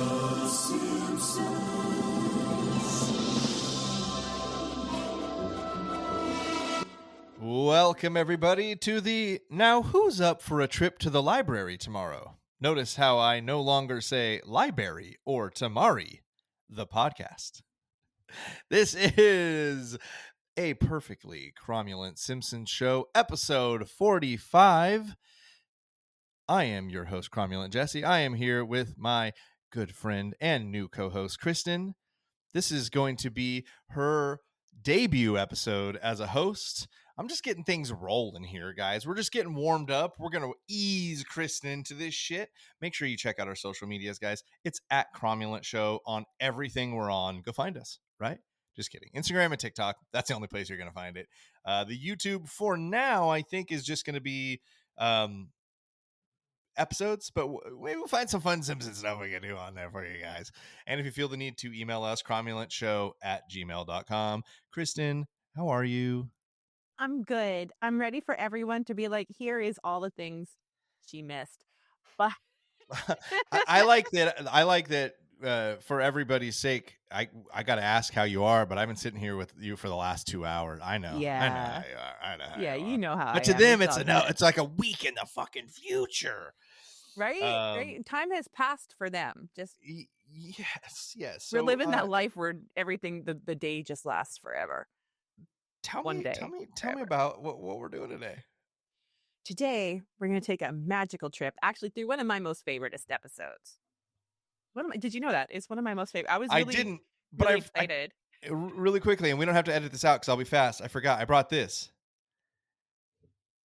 The Simpsons. Welcome, everybody, to the Now Who's Up for a Trip to the Library Tomorrow? Notice how I no longer say library or tamari, the podcast. This is a perfectly cromulent Simpsons show, episode 45. I am your host, Cromulent Jesse. I am here with my good friend and new co-host, Kristen. This is going to be her debut episode as a host. I'm just getting things rolling here, guys. We're just getting warmed up. We're going to ease Kristen into this shit. Make sure you check out our social medias, guys. It's at Cromulent Show on everything we're on. Go find us, right? Just kidding. Instagram and TikTok. That's the only place you're going to find it. The YouTube for now, I think, is just going to be episodes, but maybe we'll find some fun Simpsons stuff we can do on there for you guys. And if you feel the need to email us, cromulentshow@gmail.com. Kristen, how are you? I'm good. I'm ready for everyone to be like, here is all the things she missed. But I like that for everybody's sake, I got to ask how you are, but I've been sitting here with you for the last 2 hours. I know how you are. I know how you know how but I to am. them, it's like a week in the fucking future. Right? Right? Time has passed for them. Just yes. we're living that life where everything, the day just lasts forever. Tell me about what we're doing today. Today, we're going to take a magical trip, actually, through one of my most favoriteest episodes. Did you know that? It's one of my most favorite. I didn't, but really excited. Really quickly, and we don't have to edit this out because I'll be fast. I forgot. I brought this.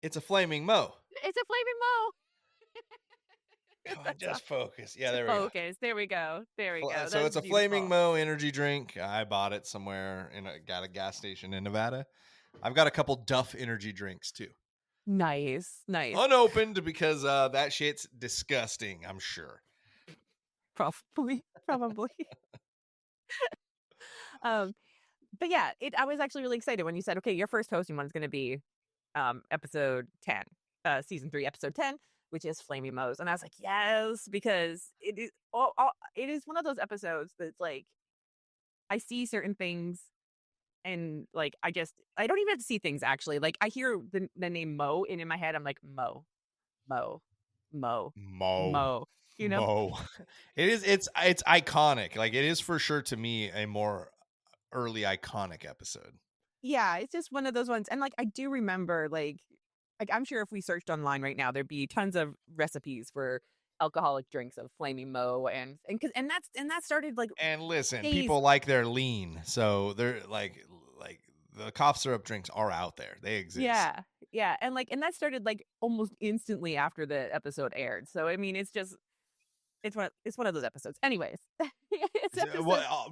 It's a flaming Mo. It's a flaming Mo. Come on, just focus. Yeah, there we go. Focus. There we go. So it's a flaming Mo energy drink. I bought it somewhere got a gas station in Nevada. I've got a couple Duff energy drinks too. Nice. Unopened because that shit's disgusting, I'm sure. Probably. But yeah, I was actually really excited when you said, okay, your first hosting one is going to be episode 10, season 3, episode 10, which is Flaming Moe's. And I was like, yes, because it is one of those episodes that's like, I see certain things and like, I don't even have to see things actually. Like I hear the name Mo and in my head, I'm like, Mo. You know, Mo. It's iconic. Like it is for sure to me a more early iconic episode. Yeah, it's just one of those ones. And like I do remember like I'm sure if we searched online right now, there'd be tons of recipes for alcoholic drinks of Flaming Mo and that started like. And listen, people like their lean, so they're like the cough syrup drinks are out there. They exist. Yeah, and that started like almost instantly after the episode aired. So I mean, it's one of those episodes. Anyways,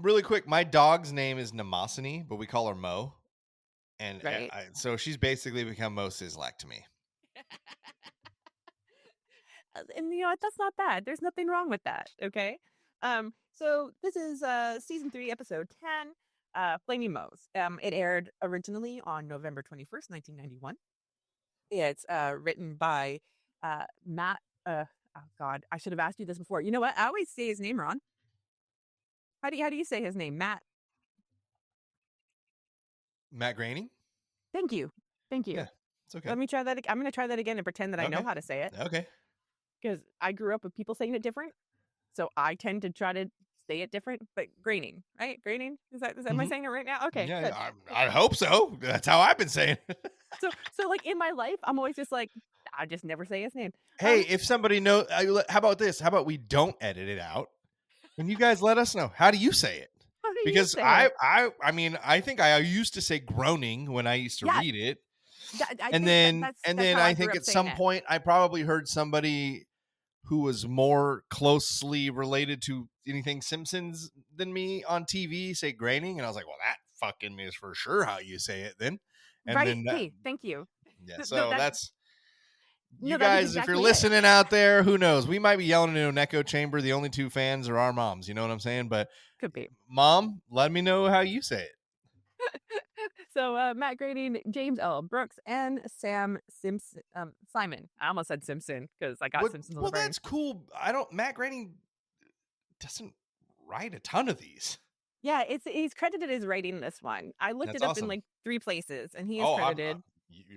really quick, my dog's name is Namasini, but we call her Mo. And right. So she's basically become Mo Sislak to me. And you know what? That's not bad. There's nothing wrong with that. Okay. So this is season 3, episode 10, Flaming Moe's. It aired originally on November 21st, 1991. It's written by Matt. Oh God, I should have asked you this before. You know what? I always say his name wrong. How do you say his name? Matt Groening? Thank you. Yeah, it's okay. Let me try that. I'm going to try that again and pretend that I know how to say it. Okay. Because I grew up with people saying it different. So I tend to try to say it different, but Groening, right? Groening? Am I saying it right now? Okay. Yeah, I hope so. That's how I've been saying it. So like in my life, I'm always just like, I just never say his name. Hey, if somebody knows, how about this? How about we don't edit it out? And you guys let us know. How do you say it? Because I mean, I think I used to say groaning when I used to read it. And then I think at some point I probably heard somebody who was more closely related to anything Simpsons than me on TV say graining. And I was like, well, that fucking is for sure how you say it then. And right. Hey, thank you. Yeah. So that's you guys, exactly if you're listening out there, who knows? We might be yelling into an echo chamber. The only two fans are our moms. You know what I'm saying? But could be. Mom, let me know how you say it. So Matt Groening, James L. Brooks, and Simon. I almost said Simpson because I got Simpsons on the brain. Well, that's cool. Matt Groening doesn't write a ton of these. Yeah, he's credited as writing this one. I looked That's it up in awesome. like 3 places, and he is Oh, credited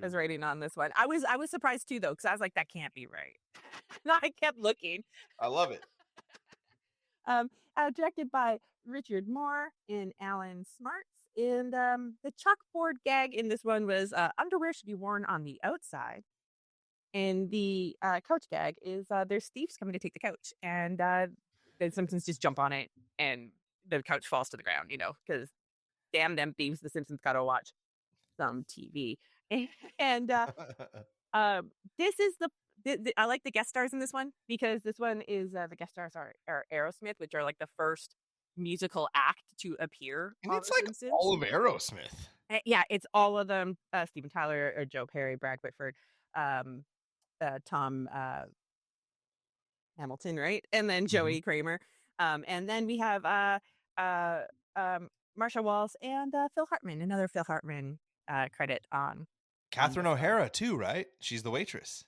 as writing on this one. I was surprised too, though, because I was like, that can't be right. No, I kept looking. I love it. Directed by Richard Moore and Alan Smarts. And the chalkboard gag in this one was underwear should be worn on the outside. And the couch gag is there's thieves coming to take the couch, and the Simpsons just jump on it, and the couch falls to the ground, because damn them thieves, the Simpsons gotta watch some TV. And this is I like the guest stars in this one, because this one is the guest stars are Aerosmith, which are like the first musical act to appear And on it's The like Simpsons. all of Aerosmith. Yeah, it's all of them. Steven Tyler or Joe Perry, Brad Whitford, um, Tom Hamilton, right? And then Joey Kramer. And then we have Marsha Wallace and Phil Hartman, another Phil Hartman credit on. Catherine O'Hara too, right? She's the waitress.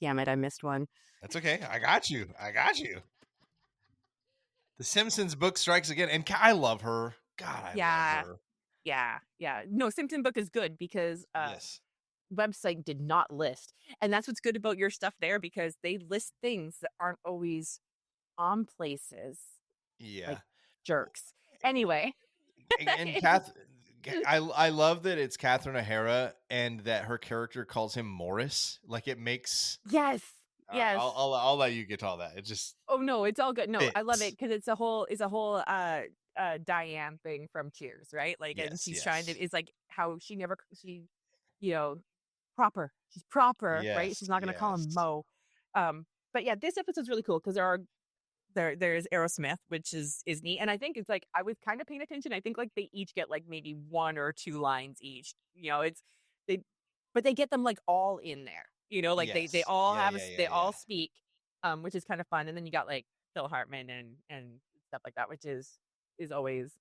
Damn it, I missed one. That's okay. I got you. The Simpsons book strikes again, and I love her. God, I love her. Yeah. No, Simpson book is good because Yes. website did not list. And that's what's good about your stuff there, because they list things that aren't always on places. Yeah. Like jerks. Anyway. And I love that it's Catherine O'Hara and that her character calls him Morris. Like, it makes Yes. I'll let you get to all that. It just no, it's all good. No, fits. I love it because it's a whole Diane thing from Cheers, right? Like, yes, and she's yes. trying to, it's like how proper. She's proper, yes, right? She's not going to call him yes. Mo. But yeah, this episode's really cool because there's Aerosmith, which is neat, and I think it's like I was kind of paying attention. I think like they each get like maybe 1 or 2 lines each. But they get them like all in there. Like Yes. they all they all speak, which is kind of fun. And then you got like Phil Hartman and stuff like that, which is always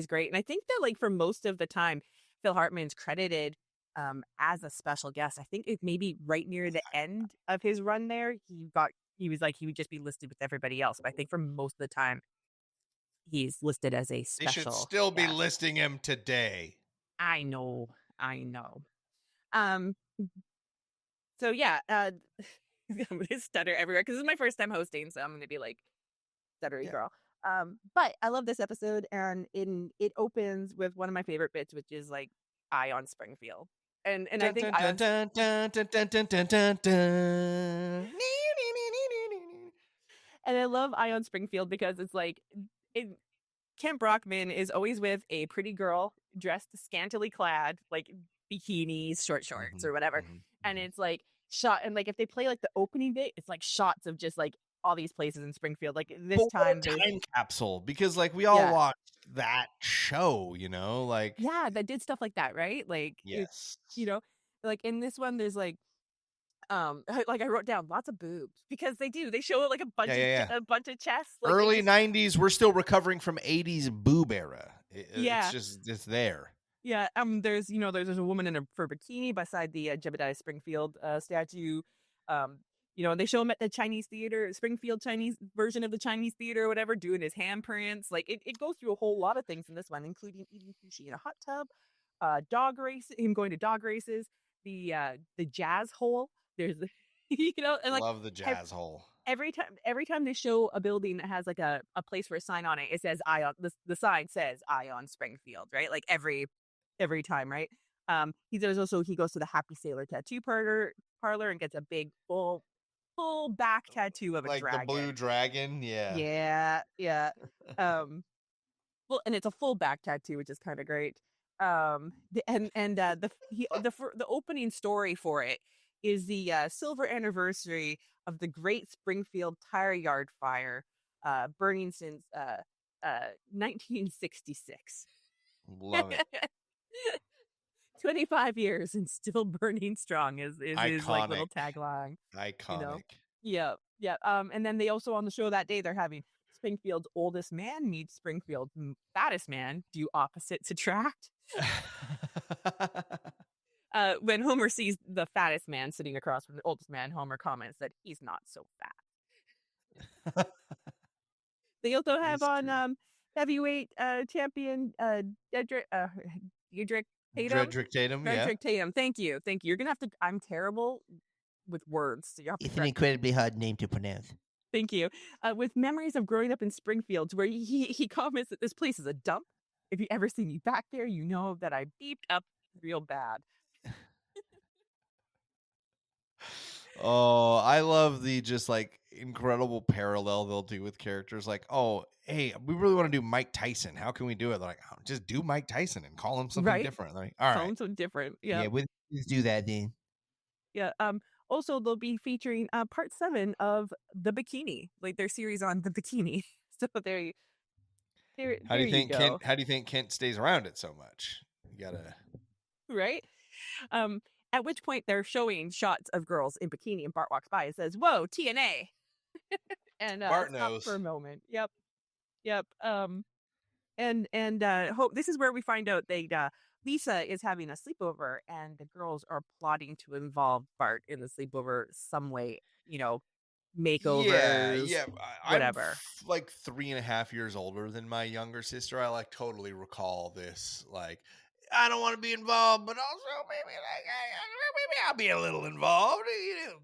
great. And I think that like for most of the time, Phil Hartman's credited as a special guest. I think it maybe right near the end of his run there, he was like he would just be listed with everybody else. But I think for most of the time, he's listed as a special. They should still be listing him today. I know. So yeah, I'm gonna stutter everywhere because this is my first time hosting, so I'm gonna be like stuttery girl. But I love this episode, and it opens with one of my favorite bits, which is like Eye on Springfield, and I think and I love Eye on Springfield because it's like Kent Brockman is always with a pretty girl dressed scantily clad, like bikinis, short shorts, or whatever. And it's like shot, and like if they play like the opening bit, it's like shots of just like all these places in Springfield. Like this time capsule, because like we all watched that show, like that did stuff like that, right? Like yes, like in this one, there's like I wrote down lots of boobs because they show like a bunch of chests. Like, early 90s, we're still recovering from 80s boob era. It's there. Yeah, there's a woman in a fur bikini beside the Jebediah Springfield statue. And they show him at the Chinese theater, Springfield Chinese version of the Chinese theater or whatever, doing his handprints. Like it goes through a whole lot of things in this one, including eating sushi in a hot tub, him going to dog races, the jazz hole. There's and like love the jazz hole. Every time they show a building that has like a place for a sign on it, it says Eye on the sign says Eye on Springfield, right? Like every time, right? He goes to the Happy Sailor tattoo parlor and gets a big full back tattoo of a dragon. Like the blue dragon, yeah. Well, and it's a full back tattoo, which is kind of great. The opening story for it is the silver anniversary of the Great Springfield Tire Yard Fire, burning since 1966. Love it. 25 years and still burning strong is his like little tagline. Iconic. Yeah. And then they also on the show that day they're having Springfield's oldest man meets Springfield's fattest man. Do opposites attract? When Homer sees the fattest man sitting across from the oldest man, Homer comments that he's not so fat. They also have It's on true. heavyweight champion Dedrick Dedrick Tatum. Dredrick Tatum, yeah. Frederick Tatum. Thank you. Thank you. You're gonna have to. I'm terrible with words, so you have to It's an correct me. incredibly hard name to pronounce. Thank you. With memories of growing up in Springfield, where he comments that this place is a dump. If you ever see me back there, you know that I beeped up real bad. Oh, I love the just like incredible parallel they'll do with characters. Like, oh, hey, we really want to do Mike Tyson. How can we do it? They're like, oh, just do Mike Tyson and call him something Right? different. They're like, all right. Sounds so different. Yeah, Yeah. let's do that then. Yeah. Also, they'll be featuring part 7 of the Bikini, like their series on the Bikini. So How do there you you think go. Kent stays around it so much? You gotta Right? Um, at which point they're showing shots of girls in bikini, and Bart walks by and says, "Whoa, TNA!" And Bart stop for knows. a moment. Yep, yep. Hope this is where we find out that Lisa is having a sleepover, and the girls are plotting to involve Bart in the sleepover some way. Yeah, Makeovers, yeah. whatever. Like 3.5 years older than my younger sister. I like totally recall this. Like, I don't want to be involved, but also maybe I'll be a little involved.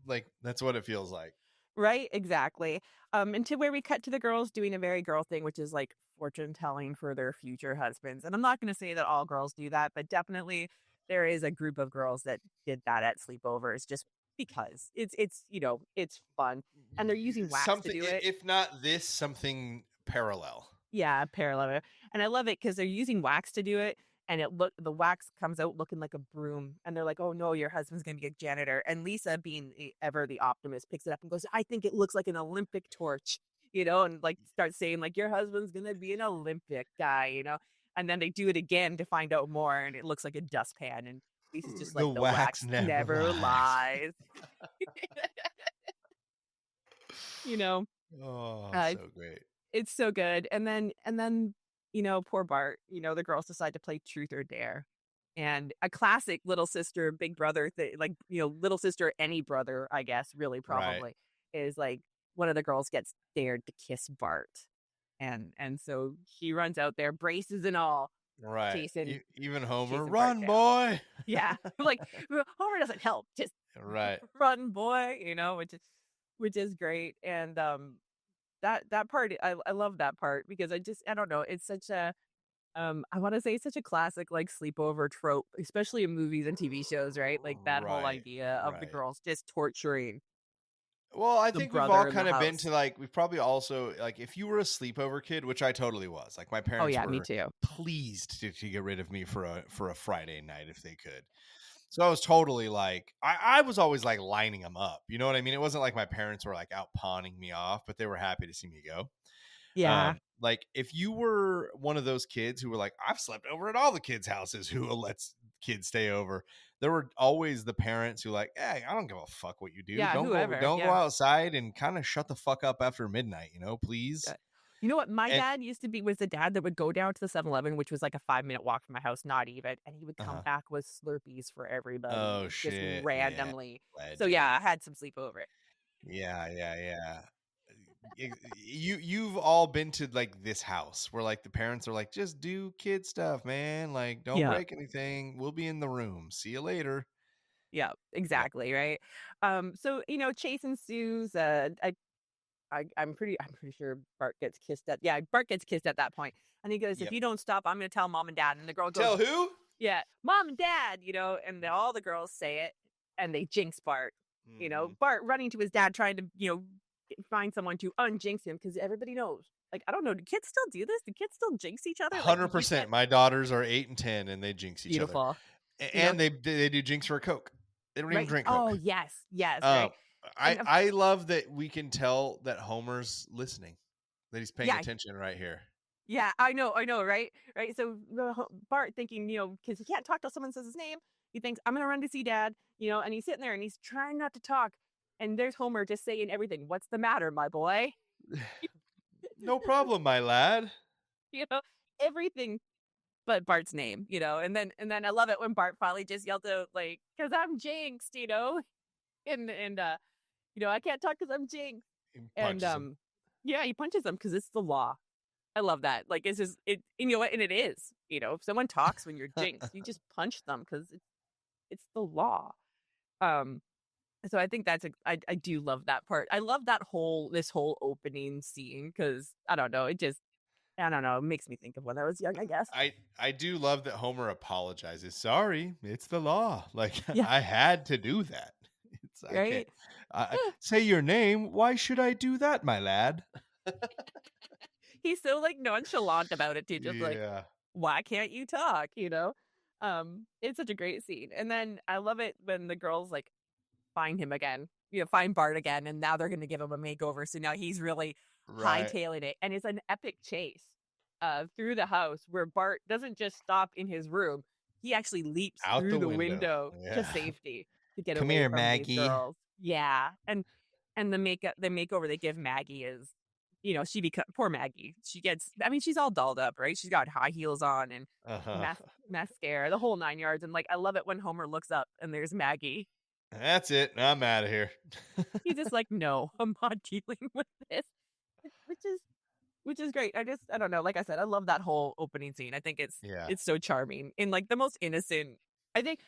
Like that's what it feels like. Right, exactly. And to where we cut to the girls doing a very girl thing, which is like fortune telling for their future husbands. And I'm not going to say that all girls do that, but definitely there is a group of girls that did that at sleepovers just because it's fun, and they're using wax to Something, do it. if not this, something parallel. Yeah, parallel. And I love it because they're using wax to do it. And the wax comes out looking like a broom. And they're like, "Oh no, your husband's gonna be a janitor." And Lisa, being ever the optimist, picks it up and goes, "I think it looks like an Olympic torch," and like starts saying, like, "Your husband's gonna be an Olympic guy." And then they do it again to find out more, and it looks like a dustpan. And Lisa's just The like, "The wax wax never never lies. lies." you know, Oh, uh, so great. It's so good. And then, poor Bart, the girls decide to play truth or dare. And a classic little sister, big brother thing, like, little sister, any brother, I guess, really Right. probably is like one of the girls gets dared to kiss Bart. And so he runs out there, braces and all, Right. chasing Even Homer, chasing Bart run, down. boy. Yeah. Like Homer doesn't help, just Right. run, boy, which is great. And that part I love that part because I don't know, it's such a I want to say it's such a classic like sleepover trope, especially in movies and TV shows, right? Like that whole Right. idea of the Right. girls just torturing Well, I the think we've all brother in the kind of been to house. like we've probably also like if you were a sleepover kid, which I totally was. Like my Oh parents yeah, me were too. pleased to get rid of me for a Friday night if they could. So I was totally like I was always like lining them up. You know what I mean? It wasn't like my parents were like out pawning me off, but they were happy to see me go. Yeah. Like if you were one of those kids who were like, I've slept over at all the kids' houses who lets kids stay over. There were always the parents who like, hey, I don't give a fuck what you do. Yeah, whoever. Don't go Yeah. outside and kind of shut the fuck up after midnight, please. Uh, You know what? My And dad was the dad that would go down to the 7-Eleven, which was like a 5-minute walk from my house, not even. And he would come uh-huh. back with Slurpees for Oh everybody just shit. Yeah. randomly. So Legend. yeah, I had some sleepover. Yeah, yeah, yeah. You've all been to like this house where like the parents are like, just do kid stuff, man. Like, don't Yeah. break anything. We'll be in the room. See you later. Yeah, Yep. exactly, right? So chase ensues. I'm pretty sure Bart gets kissed at. Yeah, Bart gets kissed at that point, and he goes, "If Yep. you don't stop, I'm going to tell mom and dad." And the girl goes, Tell who? "Yeah, mom and dad," and all the girls say it, and they jinx Bart. Mm-hmm. Bart running to his dad, trying to find someone to unjinx him because everybody knows. Like, I don't know, do kids still do this? Do kids still jinx each other? Like, you 100%. can't. My daughters are 8 and 10 and they jinx each other. Beautiful, And they do jinx for a Coke. They don't even right? drink Oh Coke. yes, yes, Um, right. And I love that we can tell that Homer's listening, that he's paying yeah, attention right here. yeah, I know, right? Right. So Bart thinking, because he can't talk till someone says his name, he thinks, I'm gonna run to see dad, and he's sitting there and he's trying not to talk. And there's Homer just saying everything. What's the matter, my boy? No problem, my lad. you know, everything but Bart's name, and then I love it when Bart finally just yelled out, like, because I'm jinxed, and I can't talk because I'm jinxed. He And punches him. yeah, he punches them because it's the law. I love that. Like it's just it. You know what? And it is. You know, if someone talks when you're jinxed, you just punch them because it's the law. Um, so I think I do love that part. I love this whole opening scene because I don't know. I don't know. It makes me think of when I was young. I guess. I do love that Homer apologizes. Sorry, it's the law. Like Yeah. I had to do that. I can't. Right. Say your name. Why should I do that, my lad? He's so like nonchalant about it too. Just like, Yeah. why can't you talk? You know. It's such a great scene. And then I love it when the girls like find him again, find Bart again, and now they're going to give him a makeover. So now he's really Right. hightailing it, and it's an epic chase through the house where Bart doesn't just stop in his room; he actually leaps Out through the the window. window to Yeah. safety to get Come away here, from these Maggie. girls. Yeah, and the makeover they give Maggie is, she becomes poor Maggie. She gets, I mean, she's all dolled up, right? She's got high heels on and Uh-huh. mascara, the whole 9 yards. And like, I love it when Homer looks up and there's Maggie. That's it. I'm out of here. He's just like, no, I'm not dealing with this, which is great. I don't know. Like I said, I love that whole opening scene. I think Yeah. it's so charming in like the most innocent. I think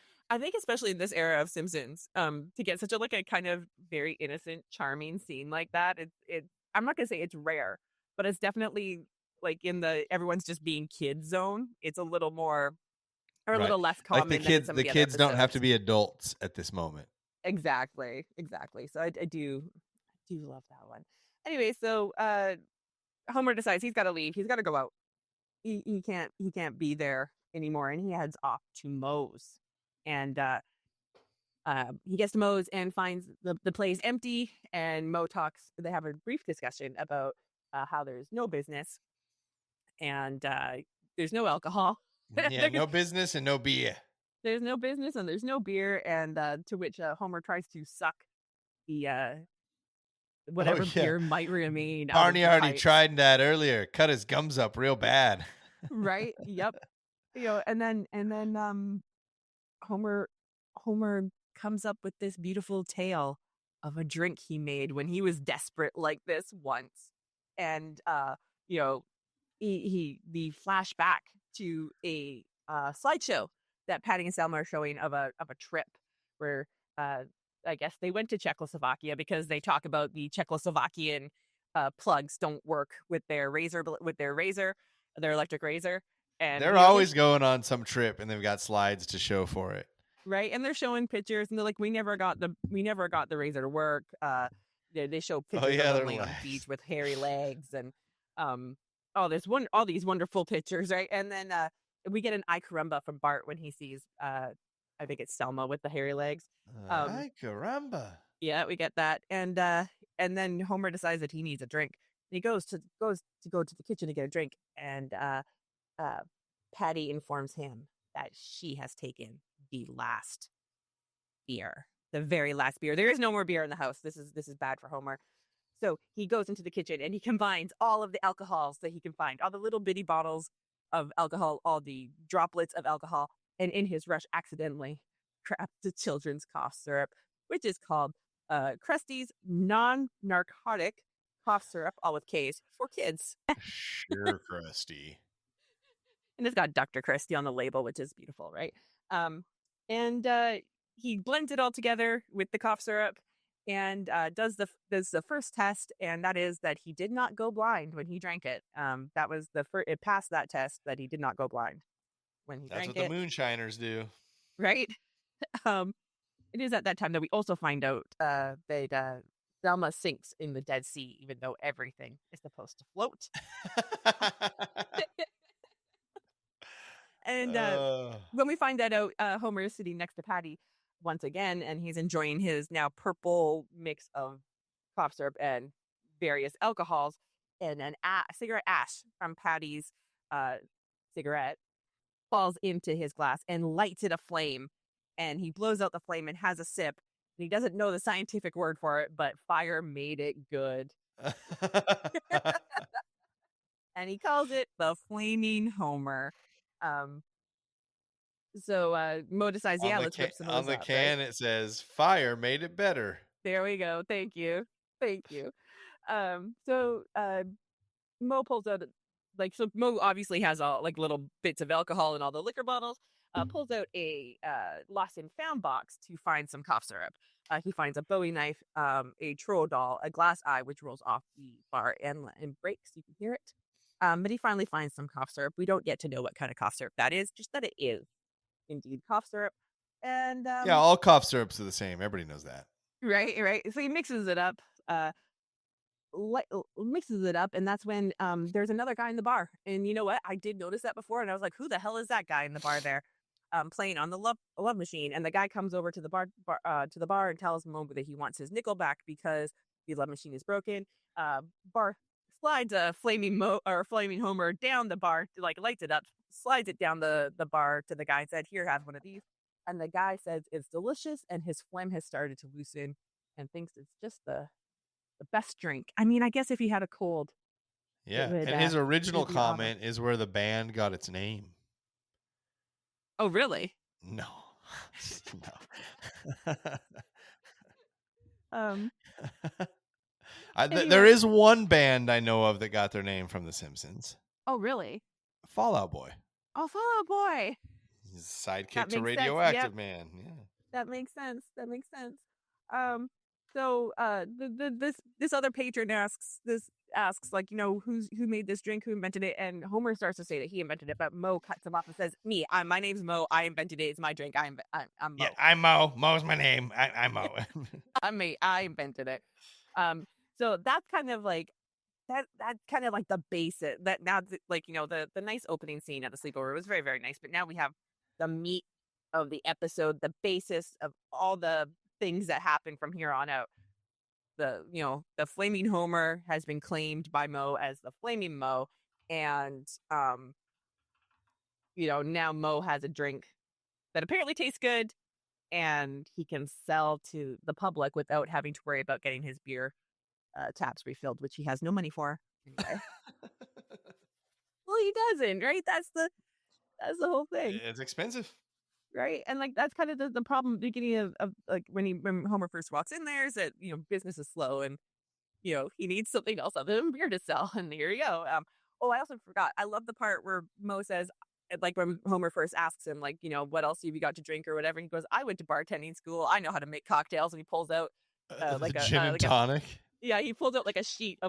especially in this era of Simpsons, to get such a like a kind of very innocent, charming scene like that, I'm not gonna say it's rare, but it's definitely like in the everyone's just being kids zone. It's a little more or a Right. little less Like common than in some the of the other kids don't have to episodes. be adults at this moment. Exactly. So I do love that one. Anyway, so Homer decides he's got to leave. He's got to go out. He can't be there anymore, and he heads off to Moe's. And he gets to Moe's and finds the place empty. And Moe talks. They have a brief discussion about how there's no business and there's no alcohol. Yeah, no business and no beer. There's no business and there's no beer. And to which Homer tries to suck the whatever beer might remain. Barney out of the already pipe. tried that earlier. Cut his gums up real bad. Right. Yep. And then Homer comes up with this beautiful tale of a drink he made when he was desperate like this once. And you know, the flashback to a slideshow that Patty and Selma are showing of a trip where I guess they went to Czechoslovakia because they talk about the Czechoslovakian plugs don't work with their their electric razor. And They're always going on some trip and they've got slides to show for it. Right. And they're showing pictures and they're like, we never got the razor to work. They show pictures of them laying on the beach with hairy legs and all these wonderful pictures, right? And then we get an "ay caramba" from Bart when he sees I think it's Selma with the hairy legs. Ay caramba. Yeah, we get that. And then Homer decides that he needs a drink. And he goes to go to the kitchen to get a drink, and Patty informs him that she has taken the last beer, the very last beer. There is no more beer in the house. This is bad for Homer. So he goes into the kitchen and he combines all of the alcohols that he can find, all the little bitty bottles of alcohol, all the droplets of alcohol, and in his rush accidentally crafts the children's cough syrup, which is called Krusty's non-narcotic cough syrup, all with K's, for kids. Sure, Krusty. And it's got Dr. Krusty on the label, which is beautiful, right? And he blends it all together with the cough syrup and does the first test, and that is that he did not go blind when he drank it. That was it passed that test that he did not go blind when he drank it. That's what the moonshiners do, right? It is at that time that we also find out that Selma sinks in the Dead Sea, even though everything is supposed to float. And when we find that out, Homer is sitting next to Patty once again, and he's enjoying his now purple mix of cough syrup and various alcohols, and an cigarette ash from Patty's cigarette falls into his glass and lights it aflame, and he blows out the flame and has a sip, and he doesn't know the scientific word for it, but fire made it good. And he calls it the Flaming Homer. So Mo decides, let's rip some of on the up, can. right? It says "Fire made it better." There we go. Thank you. Thank you. So Mo pulls out so Mo obviously has all like little bits of alcohol in all the liquor bottles. Pulls out a lost and found box to find some cough syrup. He finds a Bowie knife, a troll doll, a glass eye which rolls off the bar and breaks. You can hear it. But he finally finds some cough syrup. We don't get to know what kind of cough syrup that is, just that it is indeed cough syrup. And Yeah, all cough syrups are the same. Everybody knows that. right. So he mixes it up. Mixes it up, and that's when there's another guy in the bar. And you know what? I did notice that before, and I was like, "Who the hell is that guy in the bar there, playing on the love machine?" And the guy comes over to the bar and tells Mo that he wants his nickel back because the love machine is broken. Bar slides a flaming Homer down the bar, like lights it up, slides it down the bar to the guy and said, "Here, have one of these." And the guy says it's delicious, and his phlegm has started to loosen, and thinks it's just the best drink. I mean, I guess if he had a cold, Yeah, would, and his original it'd be awesome. comment is where the band got its name. Oh, really? No. Um, There Anyway. is one band I know of that got their name from The Simpsons. Oh, really? Fallout Boy. Oh, Fall Out Boy. He's a sidekick That to makes sense. Radioactive Yep, Man. Yeah. that makes sense. That makes sense. So this other patron asks like, who made this drink, who invented it, and Homer starts to say that he invented it, but Mo cuts him off and says, "Me, my name's Mo. I invented it. It's my drink. I'm Mo. Yeah, I'm Mo. Mo's my name. I'm Mo. I'm me. I invented it." So that's kind of like that's kind of like the basic that now like the nice opening scene at the sleepover was very, very nice, but now we have the meat of the episode, the basis of all the things that happen from here on out. The flaming Homer has been claimed by Mo as the flaming Mo, and now Mo has a drink that apparently tastes good, and he can sell to the public without having to worry about getting his beer taps refilled, which he has no money for anyway. Well, he doesn't, right? That's the whole thing, It's expensive. right? And like that's kind of the problem beginning of like when Homer first walks in there is that business is slow and he needs something else other than beer to sell. And here you go. Oh, I also forgot. I love the part where Mo says, like when Homer first asks him, like, what else have you got to drink or whatever. And he goes, "I went to bartending school. I know how to make cocktails." And he pulls out The like a gin and tonic. yeah, he pulls out like a cheat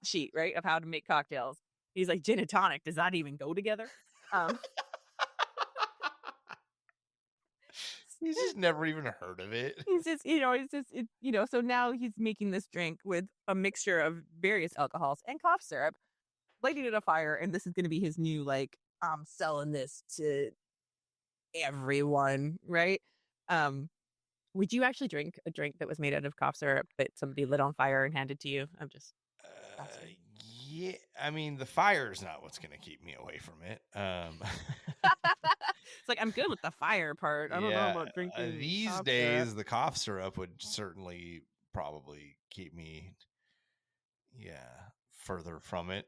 sheet, right, of how to make cocktails. He's like, "Gin and tonic, does that even go together?" Um, He's just never even heard of it. so now he's making this drink with a mixture of various alcohols and cough syrup, lighting it on fire, and this is going to be his new like, I'm selling this to everyone, right? Would you actually drink a drink that was made out of cough syrup that somebody lit on fire and handed to you? I'm just asking. Yeah, I mean, the fire's not what's going to keep me away from it. It's like I'm good with the fire part. I don't know about drinking these cough days, syrup. the cough syrup would certainly probably keep me, further from it.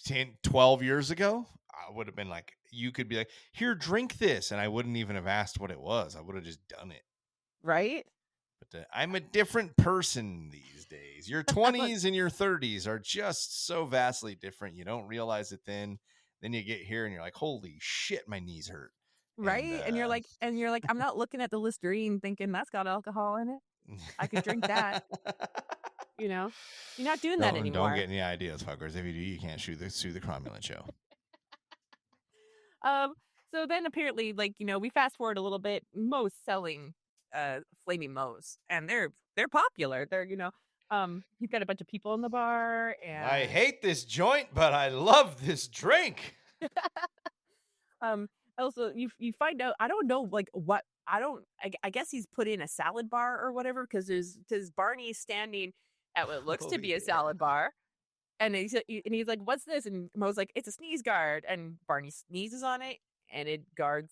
10, 12 years ago, I would have been like, you could be like, "Here, drink this," and I wouldn't even have asked what it was. I would have just done it. Right? But I'm a different person these days. Your 20s and your 30s are just so vastly different. You don't realize it then. Then you get here and you're like, "Holy shit, my knees hurt." Right? And you're like, I'm not looking at the Listerine thinking that's got alcohol in it. I could drink that. You're not doing that anymore. Don't get any ideas, fuckers. If you do, you can't sue the Cromulent show. So then apparently, like, we fast forward a little bit, Mo's selling flaming Mo's, and they're popular. They're, you've got a bunch of people in the bar, and I hate this joint, but I love this drink. Also you find out, I don't know like what I guess he's put in a salad bar or whatever, because there's Barney standing at what looks to be a salad bar, and he's like, "What's this?" And Mo's like, "It's a sneeze guard," and Barney sneezes on it and it guards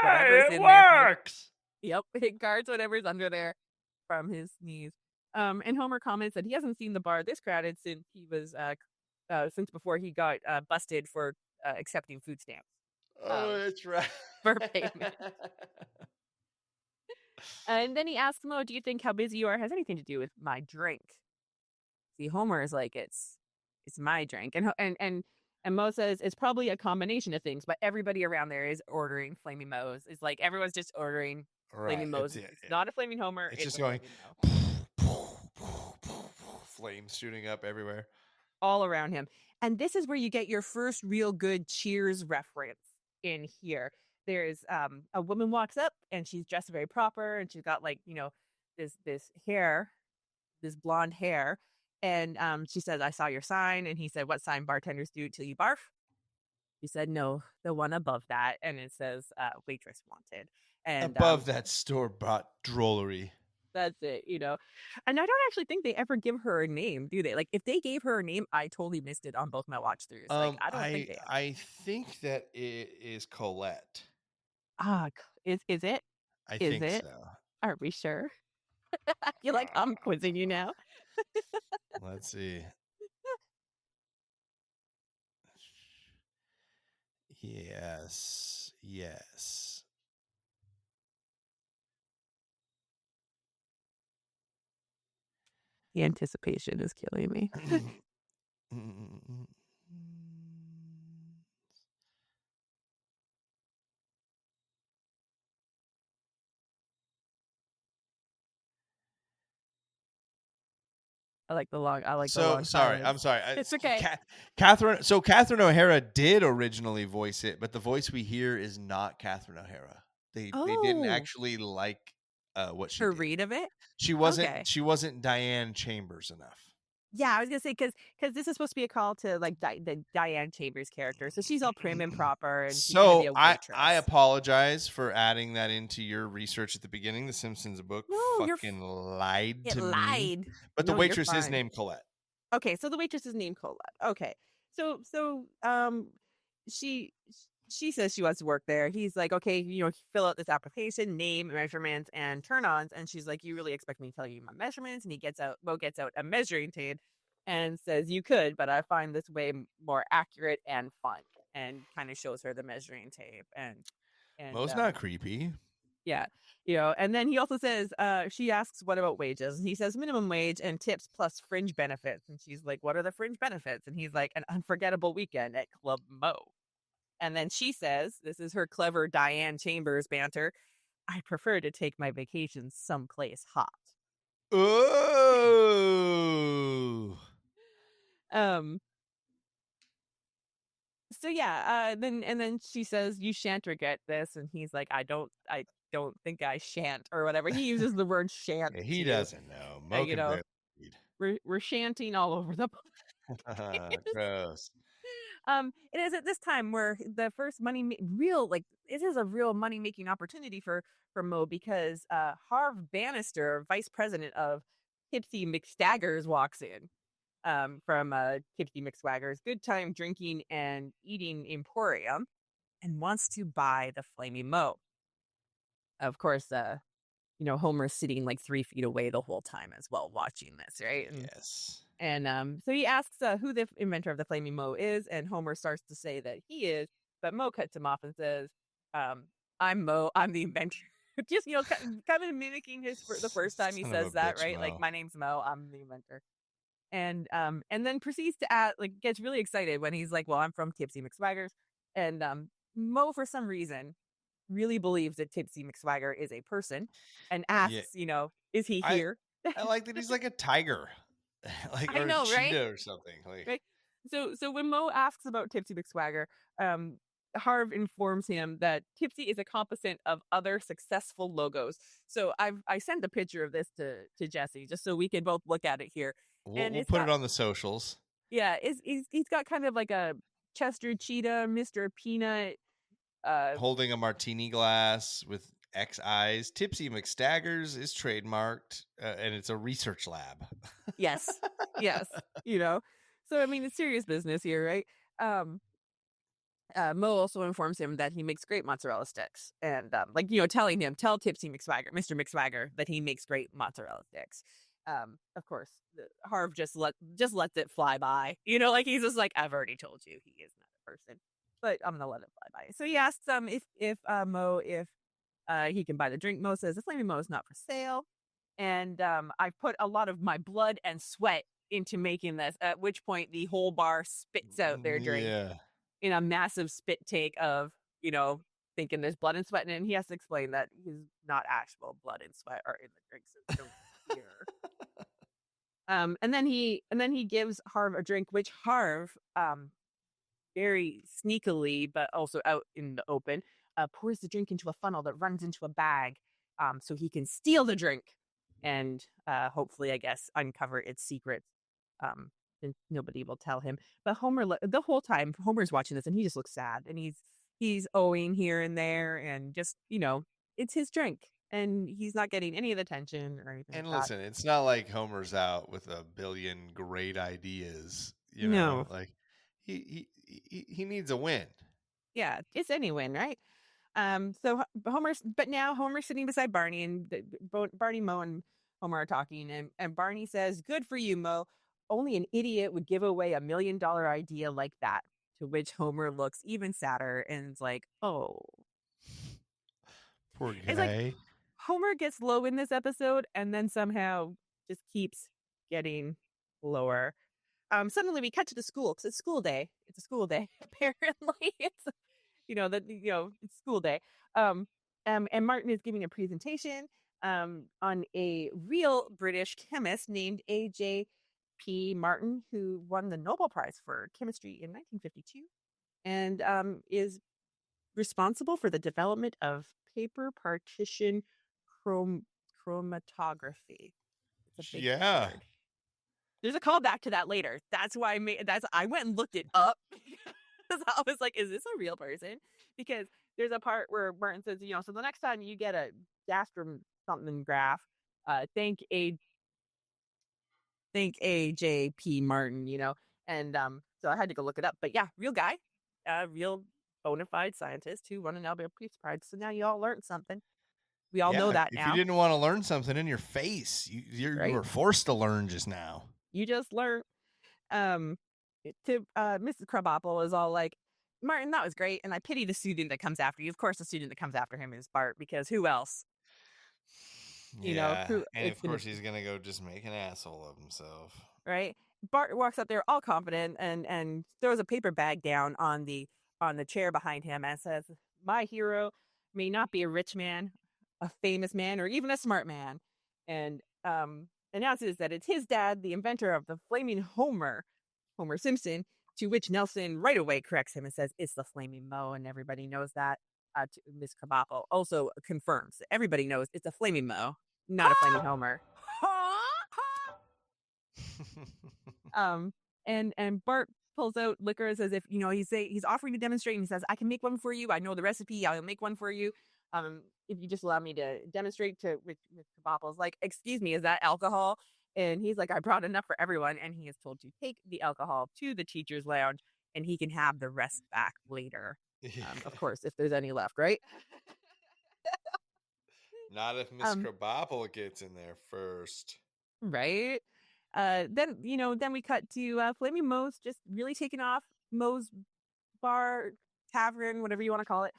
whatever's in there. Works. Yep, it guards whatever's under there from his sneeze. And Homer comments that he hasn't seen the bar this crowded since he was since before he got busted for accepting food stamps. That's right. For payment. And then he asks Mo, "Do you think how busy you are has anything to do with my drink?" See, Homer is like, it's my drink. And Mo says it's probably a combination of things, but everybody around there is ordering Flaming Moe's. It's like everyone's just ordering Right. Flaming Moe's. It's not a Flaming Homer, It's it's just a going Flaming Mo. flames shooting up everywhere. All around him. And this is where you get your first real good Cheers reference in here. There's a woman walks up and she's dressed very proper and she's got like, this hair, this blonde hair. And she says, I saw your sign. And he said, what sign? Bartenders do till you barf. She said, no, the one above that. And it says, waitress wanted. And Above that store-bought drollery. that's it, And I don't actually think they ever give her a name, do they? Like, if they gave her a name, I totally missed it on both my watch throughs. Like, I don't think they have. I think that it is Colette. Is it? I Is think it? so. Are we sure? I feel like I'm quizzing you now. Let's see. Yes. The anticipation is killing me. I like the long Sorry. silence. I'm sorry. It's okay. Catherine O'Hara did originally voice it, but the voice we hear is not Catherine O'Hara. They didn't actually like what she her did. read of it. She wasn't Diane Chambers enough. Yeah, I was gonna say because this is supposed to be a call to like the Diane Chambers character, so she's all prim and proper, and she's gonna be a waitress. I apologize for adding that into your research at the beginning. The Simpsons book lied to me. But the waitress is named Colette. Okay, so the waitress is named Colette. Okay, so she says she wants to work there. He's like, okay, fill out this application, name, measurements, and turn-ons. And she's like, you really expect me to tell you my measurements? And Mo gets out a measuring tape and says, you could, but I find this way more accurate and fun. And kind of shows her the measuring tape. And Mo's not creepy. Yeah. And then he also says, she asks, what about wages? And he says minimum wage and tips plus fringe benefits. And she's like, what are the fringe benefits? And he's like, an unforgettable weekend at Club Mo. And then she says, this is her clever Diane Chambers banter, I prefer to take my vacations someplace hot. Oh. So yeah, then she says, you shan't regret this. And he's like, I don't think I shan't, or whatever. He uses the word shan't. Yeah, he doesn't know. Mo can barely read. We're shanting all over the place. Gross. It is at this time where the first it is a real money making opportunity for Mo, because Harv Bannister, vice president of Tipsy McStaggers, walks in from Tipsy McSwagger's Good Time Drinking and Eating Emporium and wants to buy the Flaming Mo. Of course, Homer's sitting like 3 feet away the whole time as well, watching this, right? Yes. And so he asks who the inventor of the Flaming Mo is, and Homer starts to say that he is, but Mo cuts him off and says, I'm Mo, I'm the inventor. Just, kind of mimicking the first time he says that, right? Mo. Like, my name's Mo, I'm the inventor. And then proceeds to add, gets really excited when he's like, well, I'm from Tipsy McSwaggers. And Mo, for some reason, really believes that Tipsy McSwagger is a person and asks, is he here? I like that he's like a tiger. Like, or a cheetah or something. Like, right? So when Mo asks about Tipsy McSwagger, Harv informs him that Tipsy is a composite of other successful logos. So I sent a picture of this to Jesse just so we can both look at it here. We'll put it on the socials. Yeah, he's got kind of like a Chester Cheetah, Mr. Peanut, holding a martini glass with X eyes. Tipsy McStaggers is trademarked, and it's a research lab. Yes. So I mean, it's serious business here, right? Mo also informs him that he makes great mozzarella sticks, and telling him, tell Tipsy McSwagger, Mr. McSwagger, that he makes great mozzarella sticks. Of course, Harv just lets it fly by. He's just like, I've already told you he is not a person, but I'm gonna let it fly by. So he asks if Mo he can buy the drink. Mo says the Flaming Mo is not for sale, and I've put a lot of my blood and sweat into making this, at which point the whole bar spits out their drink Yeah. in a massive spit take of, thinking there's blood and sweat in it. And he has to explain that he's not actual blood and sweat are in the drink, so they don't appear. And then he gives Harv a drink, which Harv, very sneakily, but also out in the open, pours the drink into a funnel that runs into a bag, so he can steal the drink and hopefully, I guess, uncover its secrets. And nobody will tell him. But Homer, the whole time, Homer's watching this, and he just looks sad, and he's owing here and there, and just it's his drink, and he's not getting any of the attention or anything And like that. listen, it's not like Homer's out with a billion great ideas. No. Like he needs a win. Yeah, it's any win, right? But now Homer's sitting beside Barney, and Barney, Mo, and Homer are talking, and Barney says, "Good for you, Mo. Only an idiot would give away $1 million idea like that." To which Homer looks even sadder and is like, "Oh." Poor It's like guy. Homer gets low in this episode, and then somehow just keeps getting lower. Suddenly we cut to the school because it's school day. It's a school day. Apparently, it's school day. And Martin is giving a presentation on a real British chemist named A.J.P. Martin, who won the Nobel Prize for chemistry in 1952, and is responsible for the development of paper partition chromatography. It's a big Yeah. word. There's a callback to that later. That's why I went and looked it up. I was like, is this a real person? Because there's a part where Martin says, so the next time you get a gastrum something graph, thank A.J.P. Martin, and so I had to go look it up. But yeah, real guy, real bona fide scientist who won a Nobel Peace Prize. So now you all learned something. We all know that if now. you didn't want to learn something in your face, you Right? were forced to learn just now. You just learned. To Mrs. Krabappel is all like, "Martin, that was great, and I pity the student that comes after you." Of course, the student that comes after him is Bart, because who else? Yeah, Who and it's of gonna course he's gonna go just make an asshole of himself. right? Bart walks up there all confident and throws a paper bag down on the chair behind him and says, "My hero may not be a rich man, a famous man, or even a smart man," and announces that it's his dad, the inventor of the flaming Homer Simpson. To which Nelson right away corrects him and says, "It's the flaming Mo," and everybody knows that. Miss Krabappel also confirms that everybody knows it's a flaming Mo, not a flaming Homer. And Bart pulls out liquors as if he's offering to demonstrate, and he says, "I can make one for you. I know the recipe. I'll make one for you. If you just allow me to demonstrate." To which Miss Krabappel's like, "Excuse me, is that alcohol?" And he's like, "I brought enough for everyone," and he is told to take the alcohol to the teacher's lounge, and he can have the rest back later. Of course, if there's any left, right? Not if Miss Um, Krabappel gets in there first. right. Then we cut to Flaming Moe's just really taking off. Moe's bar, tavern, whatever you want to call it.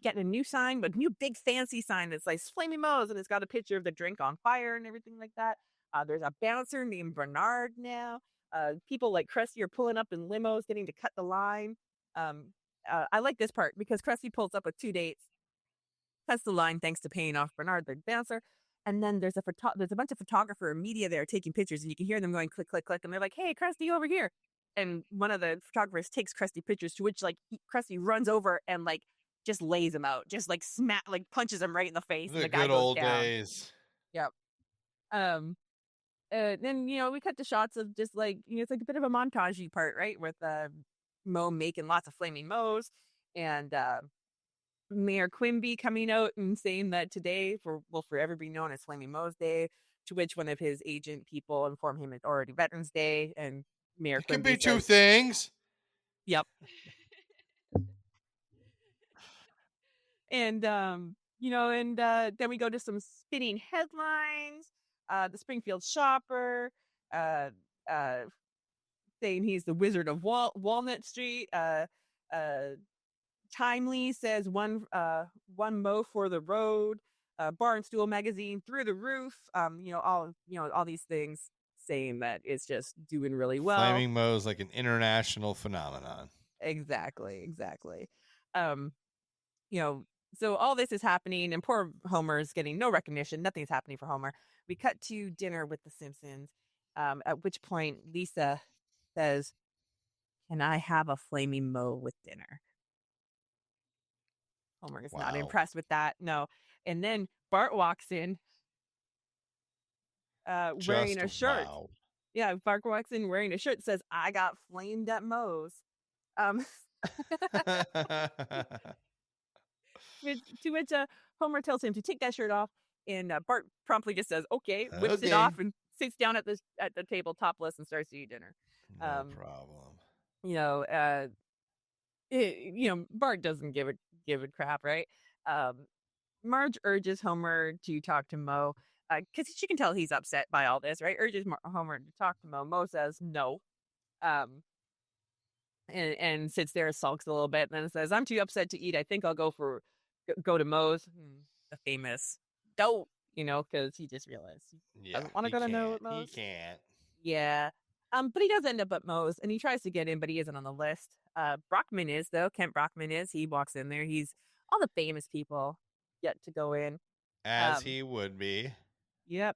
Getting a new sign, but new big fancy sign that's like Flaming Moe's, and it's got a picture of the drink on fire and everything like that. There's a bouncer named Bernard now. People like Krusty are pulling up in limos, getting to cut the line. I like this part because Krusty pulls up with 2 dates, cuts the line thanks to paying off Bernard, the bouncer. And then there's a bunch of photographer and media there taking pictures, and you can hear them going click, click, click, and they're like, "Hey, Krusty, over here!" And one of the photographers takes Krusty pictures, to which Krusty runs over and just lays him out, just punches him right in the face, and The the guy good goes old down. days. Yep. Then we cut to shots of just it's like a bit of a montagey part, right, with Mo making lots of flaming Mo's, and Mayor Quimby coming out and saying that today will forever be known as Flaming Moe's Day, to which one of his agent people inform him it's already Veterans Day, and Mayor It could Quimby be two says, things. "Yep." And then we go to some spinning headlines. The Springfield Shopper, uh, uh, saying he's the Wizard of Walnut Street. Timely says one Mo for the road. Barnstool magazine through the roof. All these things saying that it's just doing really well. Flaming Moe's like an international phenomenon. Exactly. So all this is happening, and poor Homer's getting no recognition. Nothing's happening for Homer. We cut to dinner with the Simpsons, at which point Lisa says, "Can I have a Flaming Moe with dinner?" Homer is not Wow. impressed with that. No. And then Bart walks in wearing a shirt. Wow. Yeah, Bart walks in wearing a shirt that says, "I got flamed at Moe's." Um, to which Homer tells him to take that shirt off, and Bart promptly just says, "Okay," whips it off, and sits down at the table topless and starts to eat dinner. No problem. Bart doesn't give a crap, right? Marge urges Homer to talk to Moe because she can tell he's upset by all this, right? Urges Homer to talk to Moe. Moe says no, and sits there, sulks a little bit, and then says, "I'm too upset to eat. I think I'll go to Moe's." The famous "don't," because he just realized he doesn't want to go to Moe's. He can't. Yeah. But he does end up at Moe's, and he tries to get in, but he isn't on the list. Brockman is, though. Kent Brockman is. He walks in there. He's all the famous people get to go in. As he would be. Yep.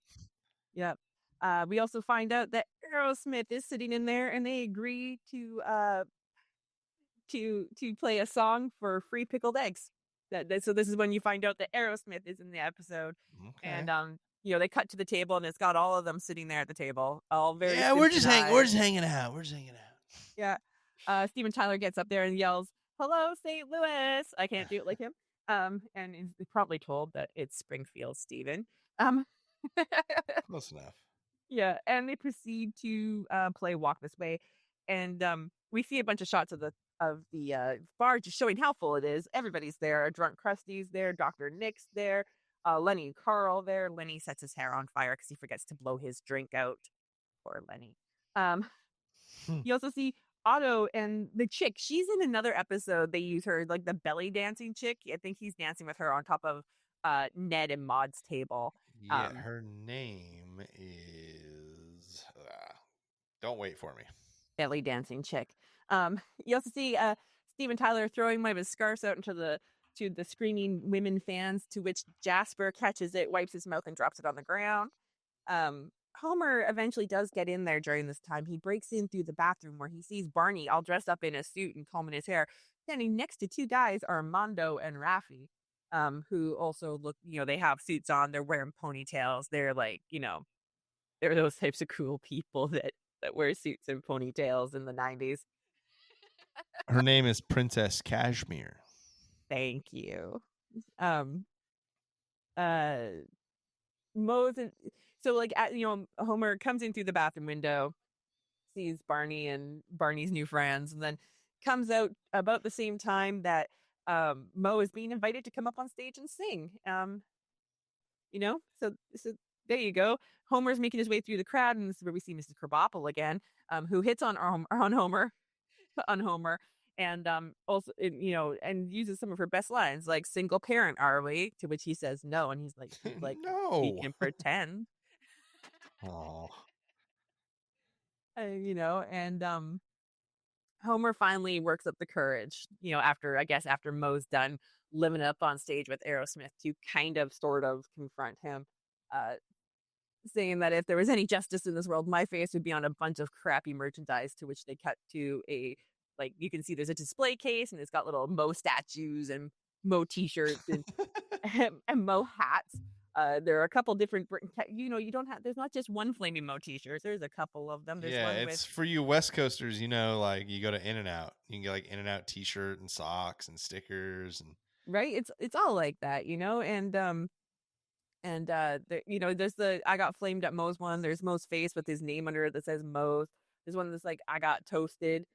We also find out that Aerosmith is sitting in there, and they agree to play a song for free pickled eggs. So this is when you find out that Aerosmith is in the episode. Okay. And they cut to the table, and it's got all of them sitting there at the table, all very we're just hanging out. Yeah. Steven Tyler gets up there and yells, "Hello, St. Louis!" I can't do it like him. And is probably told that it's Springfield, Steven. Close enough. Yeah, and they proceed to play Walk This Way, and we see a bunch of shots of the bar just showing how full it is. Everybody's there. Drunk Krusty's there. Dr. Nick's there. Lenny and Carl there. Lenny sets his hair on fire because he forgets to blow his drink out. Poor Lenny. You also see Otto and the chick. She's in another episode. They use her like the belly dancing chick. I think he's dancing with her on top of Ned and Maud's table. Yeah, her name is. Don't wait for me. Belly dancing chick. You also see Steven Tyler throwing one of his scarves out to the screaming women fans, to which Jasper catches it, wipes his mouth, and drops it on the ground. Homer eventually does get in there during this time. He breaks in through the bathroom where he sees Barney all dressed up in a suit and combing his hair. Standing next to two guys are Mondo and Raffi, who also look, they have suits on. They're wearing ponytails. They're like, they're those types of cool people that wear suits and ponytails in the 90s. Her name is Princess Cashmere. Thank you. Moe's so like Homer comes in through the bathroom window, sees Barney and Barney's new friends, and then comes out about the same time that Moe is being invited to come up on stage and sing. So there you go. Homer's making his way through the crowd, and this is where we see Mrs. Krabappel again, who hits on Homer, and also and uses some of her best lines, like "single parent, are we?" To which he says no, and he's like, No, we can pretend. Oh. And Homer finally works up the courage, after Moe's done living up on stage with Aerosmith, to kind of sort of confront him, saying that if there was any justice in this world, my face would be on a bunch of crappy merchandise. To which they cut to you can see there's a display case, and it's got little Moe statues and Moe t-shirts and and Moe hats. There are a couple different, there's not just one Flaming Moe t-shirts. There's a couple of them. There's one it's for you West Coasters, like you go to In-N-Out. You can get like In-N-Out t-shirt and socks and stickers and right. It's all like that, and there's the "I got flamed at Moe's" one. There's Moe's face with his name under it that says Moe's. There's one that's like "I got toasted."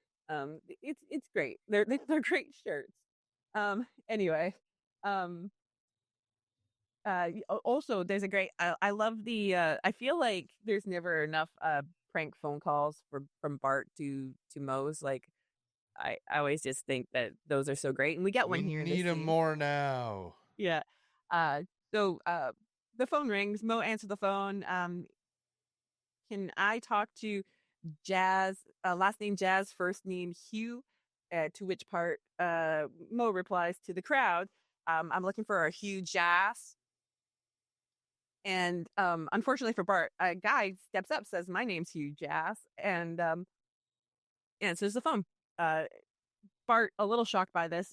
It's great. They're great shirts. Anyway, also there's a great. I love the. I feel like there's never enough prank phone calls from Bart to Moe's. Like I always just think that those are so great, and we get one here. We need them more now. Yeah. So the phone rings. Moe answers the phone. Can I talk to Jazz, last name Jazz, first name Hugh? To which part Mo replies to the crowd, I'm looking for a Hugh Jazz. And unfortunately for Bart, a guy steps up, says, my name's Hugh Jazz, and answers the phone. Bart, a little shocked by this,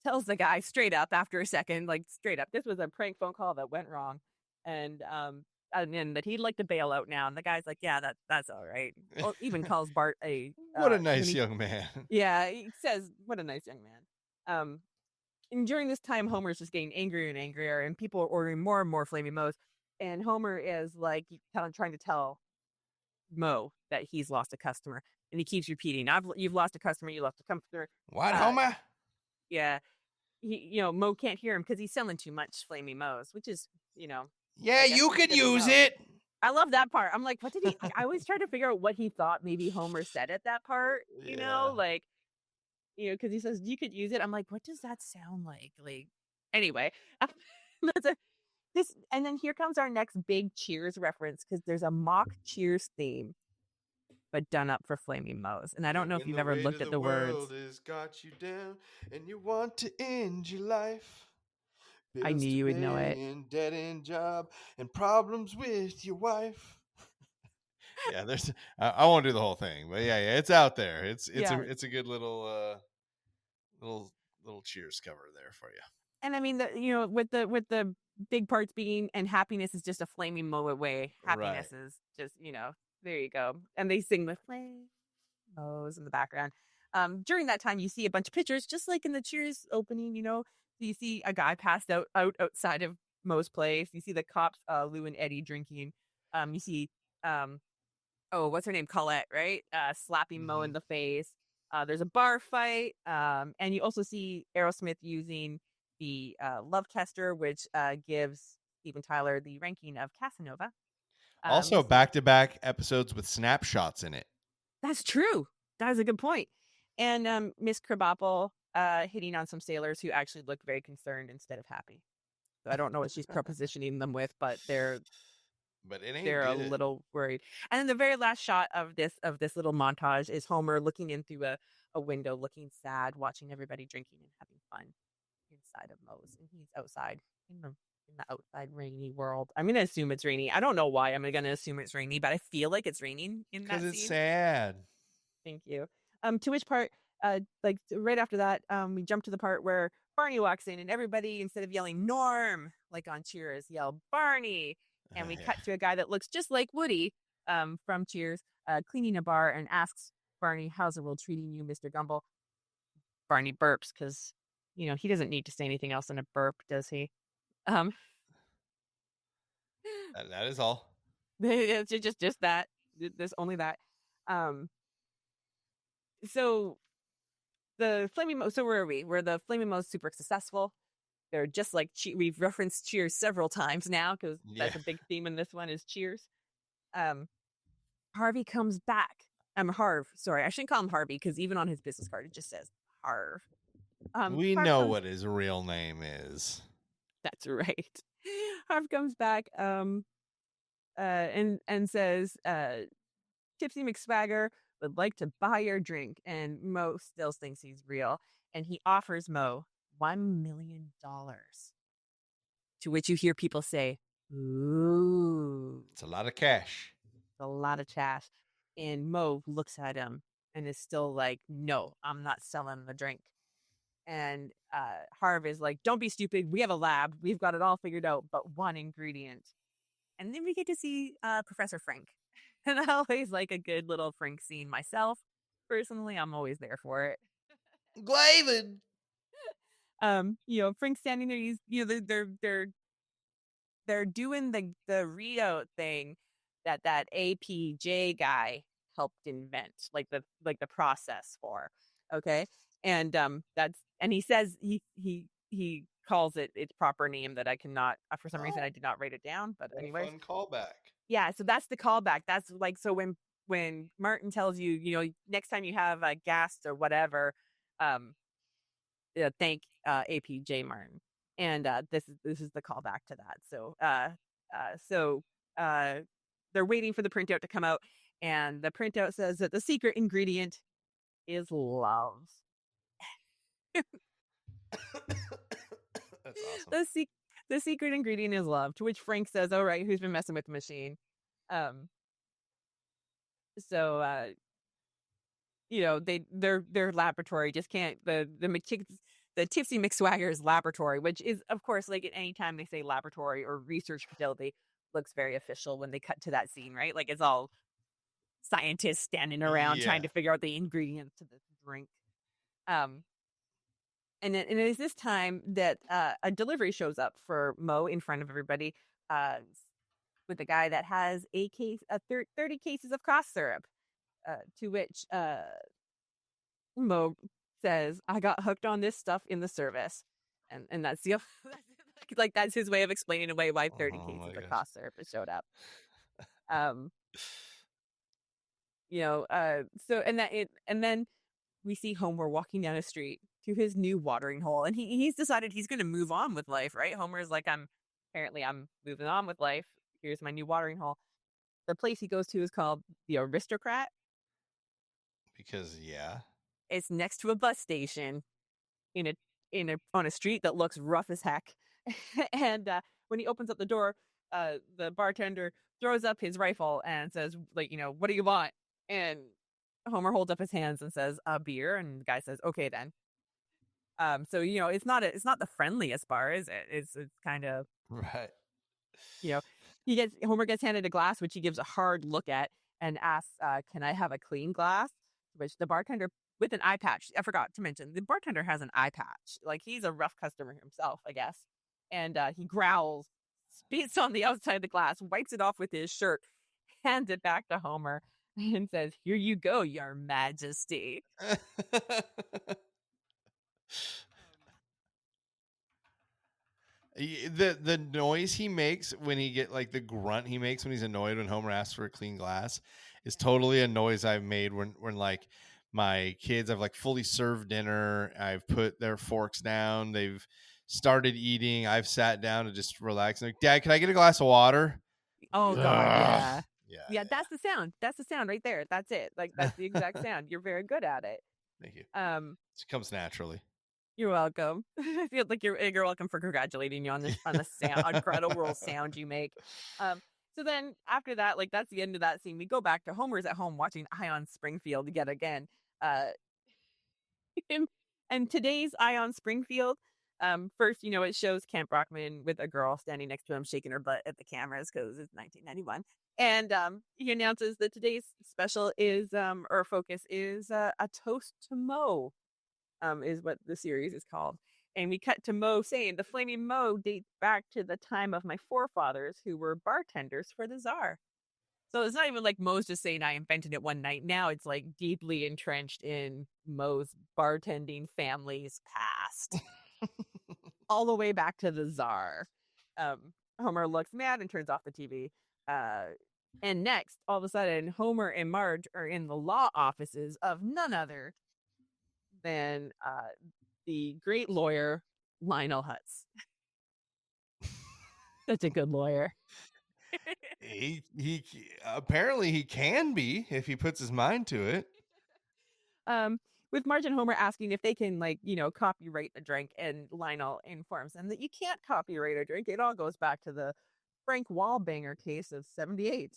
tells the guy straight up after a second, like straight up, this was a prank phone call that went wrong. And that he'd like to bail out now. And the guy's like, yeah, that's all right. Well, even calls Bart a What a nice young man. Yeah, he says, what a nice young man. And during this time, Homer's just getting angrier and angrier, and people are ordering more and more Flaming Moes. And Homer is like trying to tell Mo that he's lost a customer, and he keeps repeating, "You've lost a customer. You lost a customer." What, Homer? Yeah, Mo can't hear him because he's selling too much Flaming Moes, which is, Yeah, you could use it. I love that part. I'm like, what did he? I always try to figure out what he thought maybe Homer said at that part. Like, because he says you could use it. I'm like, what does that sound like? Like, anyway, and then here comes our next big Cheers reference, because there's a mock Cheers theme, but done up for Flaming Moes. And I don't know if you've ever looked at the words. World has got you down, and you want to end your life. I knew you would know it. And dead end job and problems with your wife. Yeah, there's. I won't do the whole thing, but yeah, it's out there. It's a good little Cheers cover there for you. And I mean, with the big parts being, and happiness is just a flaming Moe away. Happiness is just, there you go. And they sing the Flame Moes in the background. During that time, you see a bunch of pictures, just like in the Cheers opening. You see a guy passed out outside of Moe's place. You see the cops, Lou and Eddie, drinking. You see, what's her name, Colette, right? Slapping Moe in the face. There's a bar fight, and you also see Aerosmith using the love tester, which gives Steven Tyler the ranking of Casanova. Also, back-to-back episodes with snapshots in it. That's true. That is a good point. And Miss Krabappel hitting on some sailors who actually look very concerned instead of happy. So I don't know what she's propositioning them with, but they're a little worried. And then the very last shot of this little montage is Homer looking in through a window, looking sad, watching everybody drinking and having fun inside of Moe's, and he's outside in the outside rainy world. I'm gonna assume it's rainy. I don't know why I'm gonna assume it's rainy, but I feel like it's raining in that scene. Because it's sad. Thank you. To which part, like right after that, we jump to the part where Barney walks in, and everybody, instead of yelling Norm like on Cheers, yell Barney. And we cut to a guy that looks just like Woody from Cheers, cleaning a bar, and asks Barney, how's the world treating you, Mr. Gumble? Barney burps because, he doesn't need to say anything else in a burp, does he? That is all. It's just that. There's only that. So the Flaming Moe, so where are we? Where the Flaming Moe's super successful. They're just like, we've referenced Cheers several times now, because that's a big theme in this one is Cheers. Harvey comes back. Harv. Sorry, I shouldn't call him Harvey, because even on his business card it just says Harv. We know what his real name is. That's right. Harv comes back and says, Tipsy McSwagger would like to buy your drink, and Mo still thinks he's real, and he offers Mo $1 million. To which you hear people say, ooh. It's a lot of cash. It's a lot of cash. And Mo looks at him and is still like, no, I'm not selling the drink. And Harv is like, don't be stupid. We have a lab. We've got it all figured out, but one ingredient. And then we get to see Professor Frank. And I always like a good little Frank scene myself. Personally, I'm always there for it. Glavin! Frank's standing there. He's, they're doing the readout thing that APJ guy helped invent, like the process for. Okay, and he says he calls it its proper name that I cannot, for some reason I did not write it down. But anyway, fun callback. Yeah, so that's the callback. That's like, so when Martin tells you, next time you have a guest or whatever, thank APJ Martin, and this is the callback to that. So they're waiting for the printout to come out, and the printout says that the secret ingredient is love. That's awesome. The secret ingredient is love. To which Frank says, "All right, who's been messing with the machine?" Um, so their laboratory just can't the Tipsy McSwagger's laboratory, which is of course like at any time they say laboratory or research facility looks very official when they cut to that scene, right? Like it's all scientists standing around trying Yeah. to figure out the ingredients to this drink. Um, and it is this time that a delivery shows up for Mo in front of everybody, uh, with a guy that has 30 cases of cough syrup. To which Mo says, "I got hooked on this stuff in the service," and that's the like that's his way of explaining away why 30 Oh my cases of gosh. cough syrup has showed up. Um, so and then we see Homer walking down a street to his new watering hole, and he's decided he's going to move on with life, right? Homer's like, I'm moving on with life. Here's my new watering hole. The place he goes to is called the Aristocrat. Because yeah. It's next to a bus station in a on a street that looks rough as heck. And when he opens up the door, the bartender throws up his rifle and says, like, what do you want? And Homer holds up his hands and says, "A beer." And the guy says, "Okay, then." So it's not the friendliest bar, is it? It's kind of Right. you know Homer gets handed a glass, which he gives a hard look at and asks, "Can I have a clean glass?" Which the bartender with an eye patch. I forgot to mention the bartender has an eye patch. Like he's a rough customer himself, I guess. And he growls, spits on the outside of the glass, wipes it off with his shirt, hands it back to Homer, and says, "Here you go, Your Majesty." The noise he makes when he get like the grunt he makes when he's annoyed when Homer asks for a clean glass is totally a noise I've made when like my kids, I've like fully served dinner, I've put their forks down, they've started eating, I've sat down to just relax, and like, "Dad, can I get a glass of water?" Oh God, Ugh. yeah. Yeah, Yeah, that's the sound. That's the sound right there. That's it. Like that's the exact sound. You're very good at it. Thank you. Um, It comes naturally. you're welcome. I feel like you're welcome for congratulating you on the sound, incredible sound you make. So then after that, like that's the end of that scene. We go back to Homer's at home watching Ion Springfield yet again. Uh, and today's Ion Springfield, first, it shows Kent Brockman with a girl standing next to him, shaking her butt at the cameras because it's 1991. And he announces that today's special is, or focus is a toast to Mo, is what the series is called. And we cut to Mo saying, "The Flaming Mo dates back to the time of my forefathers who were bartenders for the Czar." So it's not even like Mo's just saying I invented it one night. Now it's like deeply entrenched in Mo's bartending family's past, all the way back to the Czar. Homer looks mad and turns off the TV. And next, all of a sudden, Homer and Marge are in the law offices of none other than the great lawyer Lionel Hutz. Such a good lawyer. He apparently he can be if he puts his mind to it. With Marge and Homer asking if they can, like, copyright a drink, and Lionel informs them that you can't copyright a drink. It all goes back to the Frank Wallbanger case of '78.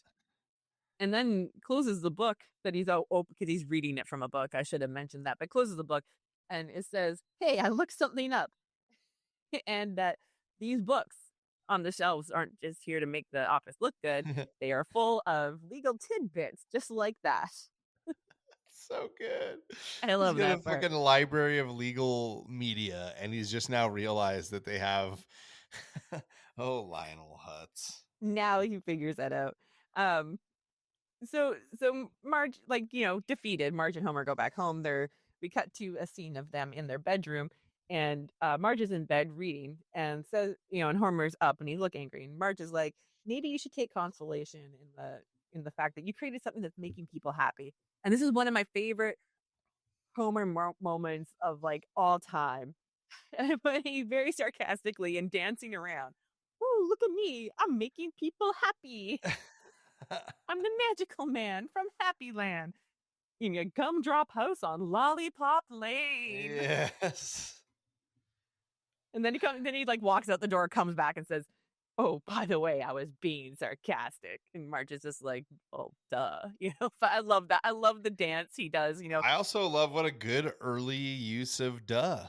And then closes the book that he's because he's reading it from a book. I should have mentioned that, but closes the book and it says, "Hey, I looked something up," and that these books on the shelves aren't just here to make the office look good. They are full of legal tidbits, just like that. So good. I He's love got a that part. fucking library of legal media, and he's just now realized that they have. Oh, Lionel Hutz. Now he figures that out. Um, so Marge, like, defeated, Marge and Homer go back home. We cut to a scene of them in their bedroom, and Marge is in bed reading and says, and Homer's up and he look angry. And Marge is like, "Maybe you should take consolation in the fact that you created something that's making people happy." And this is one of my favorite Homer moments of like all time. But he very sarcastically and dancing around, "Oh, look at me. I'm making people happy." I'm the magical man from Happy Land. You can gumdrop house on Lollipop Lane. Yes. And then he like walks out the door, comes back and says, "Oh, by the way, I was being sarcastic." And Marge is just like, "Oh, duh." But I love that. I love the dance he does, I also love what a good early use of duh.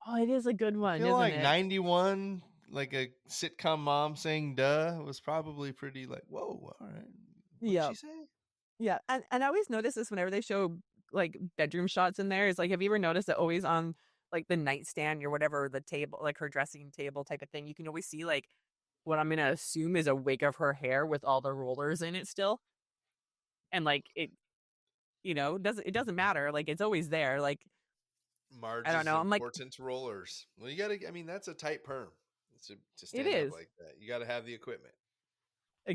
Oh, it is a good I one, feel isn't like it? 91, like a sitcom mom saying duh was probably pretty like, whoa, all right. What'd Yeah. she say? Yeah. And I always notice this whenever they show like bedroom shots in there. Is like, have you ever noticed that always on like the nightstand or whatever, the table, like her dressing table type of thing, you can always see like what I'm gonna assume is a wig of her hair with all the rollers in it still. And like it doesn't matter. Like it's always there. Like I don't Marge's know. I'm like, important rollers. Well, you gotta, I mean, that's a tight perm to it stand up is. like that. You gotta have the equipment.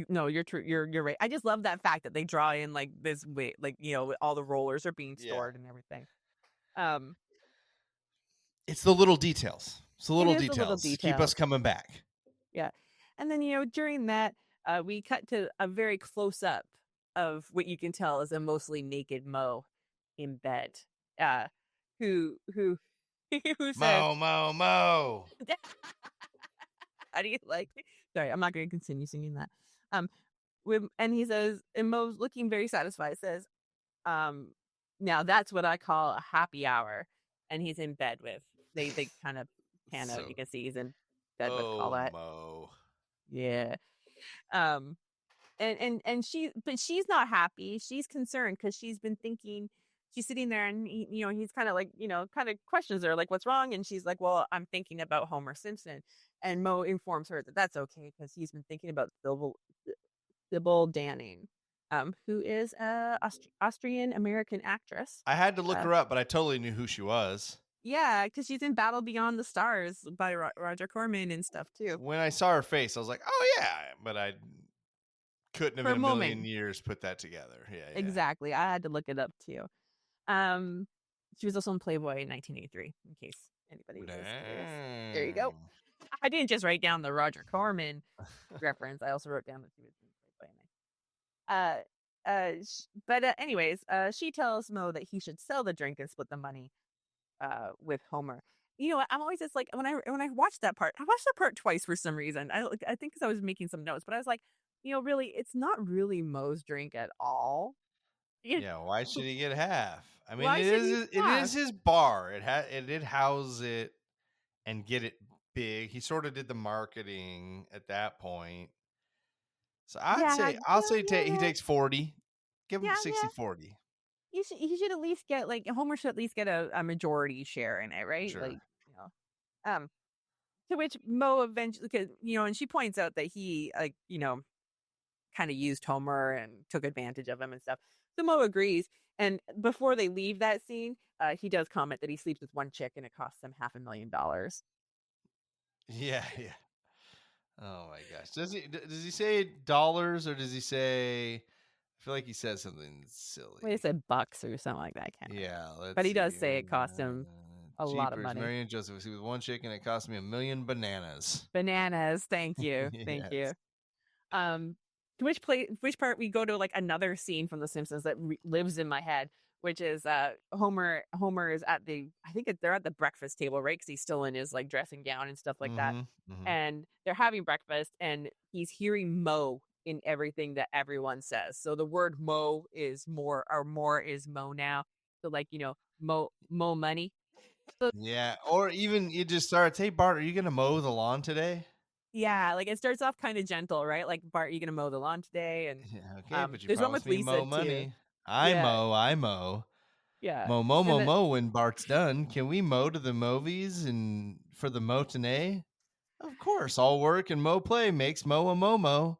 No, you're true. You're right. I just love that fact that they draw in like this way, like all the rollers are being Yeah. stored and everything. Um, It's the little details. It's the it little is the little details. Keep us details. coming back. Yeah, and then during that, we cut to a very close up of what you can tell is a mostly naked Mo in bed, uh, who who says, Mo, mo, mo. "How do you like?" Sorry, I'm not going to continue singing that. Um, and he says, and Mo's looking very satisfied. Says, Um, now that's what I call a happy hour. And he's in bed with. They kind of pan out. You So, can see he's in bed with oh, Paulette. Mo. Yeah. Um, and but she's not happy. She's concerned because she's been thinking. She's sitting there, and he's kind of like kind of questions her like, "What's wrong?" And she's like, "Well, I'm thinking about Homer Simpson." And Mo informs her that that's okay because he's been thinking about Sybil Danning, who is a Austrian American actress. I had to look her up, but I totally knew who she was. Yeah, because she's in Battle Beyond the Stars by Roger Corman and stuff too. When I saw her face, I was like, oh, yeah. But I couldn't have For in a a million moment, years put that together. Yeah, yeah. exactly. I had to look it up too. Um, she was also in Playboy in 1983. In case anybody was curious, there you go. Damn. I didn't just write down the Roger Corman reference. I also wrote down that she was in Playboy. Anyways, she tells Mo that he should sell the drink and split the money with Homer. I'm always just like when I watched that part, I watched that part twice for some reason. I think because I was making some notes, but I was like, really, it's not really Mo's drink at all. Yeah, why should he get half? I mean, Why should he it have? is his bar. It did house it and get it big. He sort of did the marketing at that point. So Yeah, I'll say he takes 40. Give him yeah, 60 yeah. 40. He should at least get like Homer should at least get a majority share in it, right? Sure. Like, to which Mo eventually, because and she points out that he kind of used Homer and took advantage of him and stuff. So Mo agrees. And before they leave that scene, he does comment that he sleeps with one chick and it costs him $500,000. Yeah, yeah. Oh my gosh. Does he say dollars or does he say I feel like he says something silly. Wait, it said bucks or something like that. I can't remember. Yeah, let's But he see. does say it cost him a lot of Jeepers, money. Mary and Joseph. He was one chicken. It cost me 1,000,000 bananas. Bananas. Thank you. Thank you. To which part we go to like another scene from The Simpsons that lives in my head, which is Homer is at they're at the breakfast table, right? Because he's still in his like dressing gown and stuff like that, and they're having breakfast, and he's hearing Mo in everything that everyone says. So the word Mo is more, or more is Mo now. So like Mo money. So, Yeah, or even you just starts, hey Bart, are you gonna mow the lawn today? yeah, like it starts off kind of gentle, right? Like, Bart, you gonna mow the lawn today? And Yeah, okay, but you there's one with promised me Lisa mow too. money. I Yeah, mow, I mow. yeah. Mow, mow, And mow, then mow when Bart's done. Can we mow to the movies and for the motinee? Of course, all work and mo play makes mo a momo.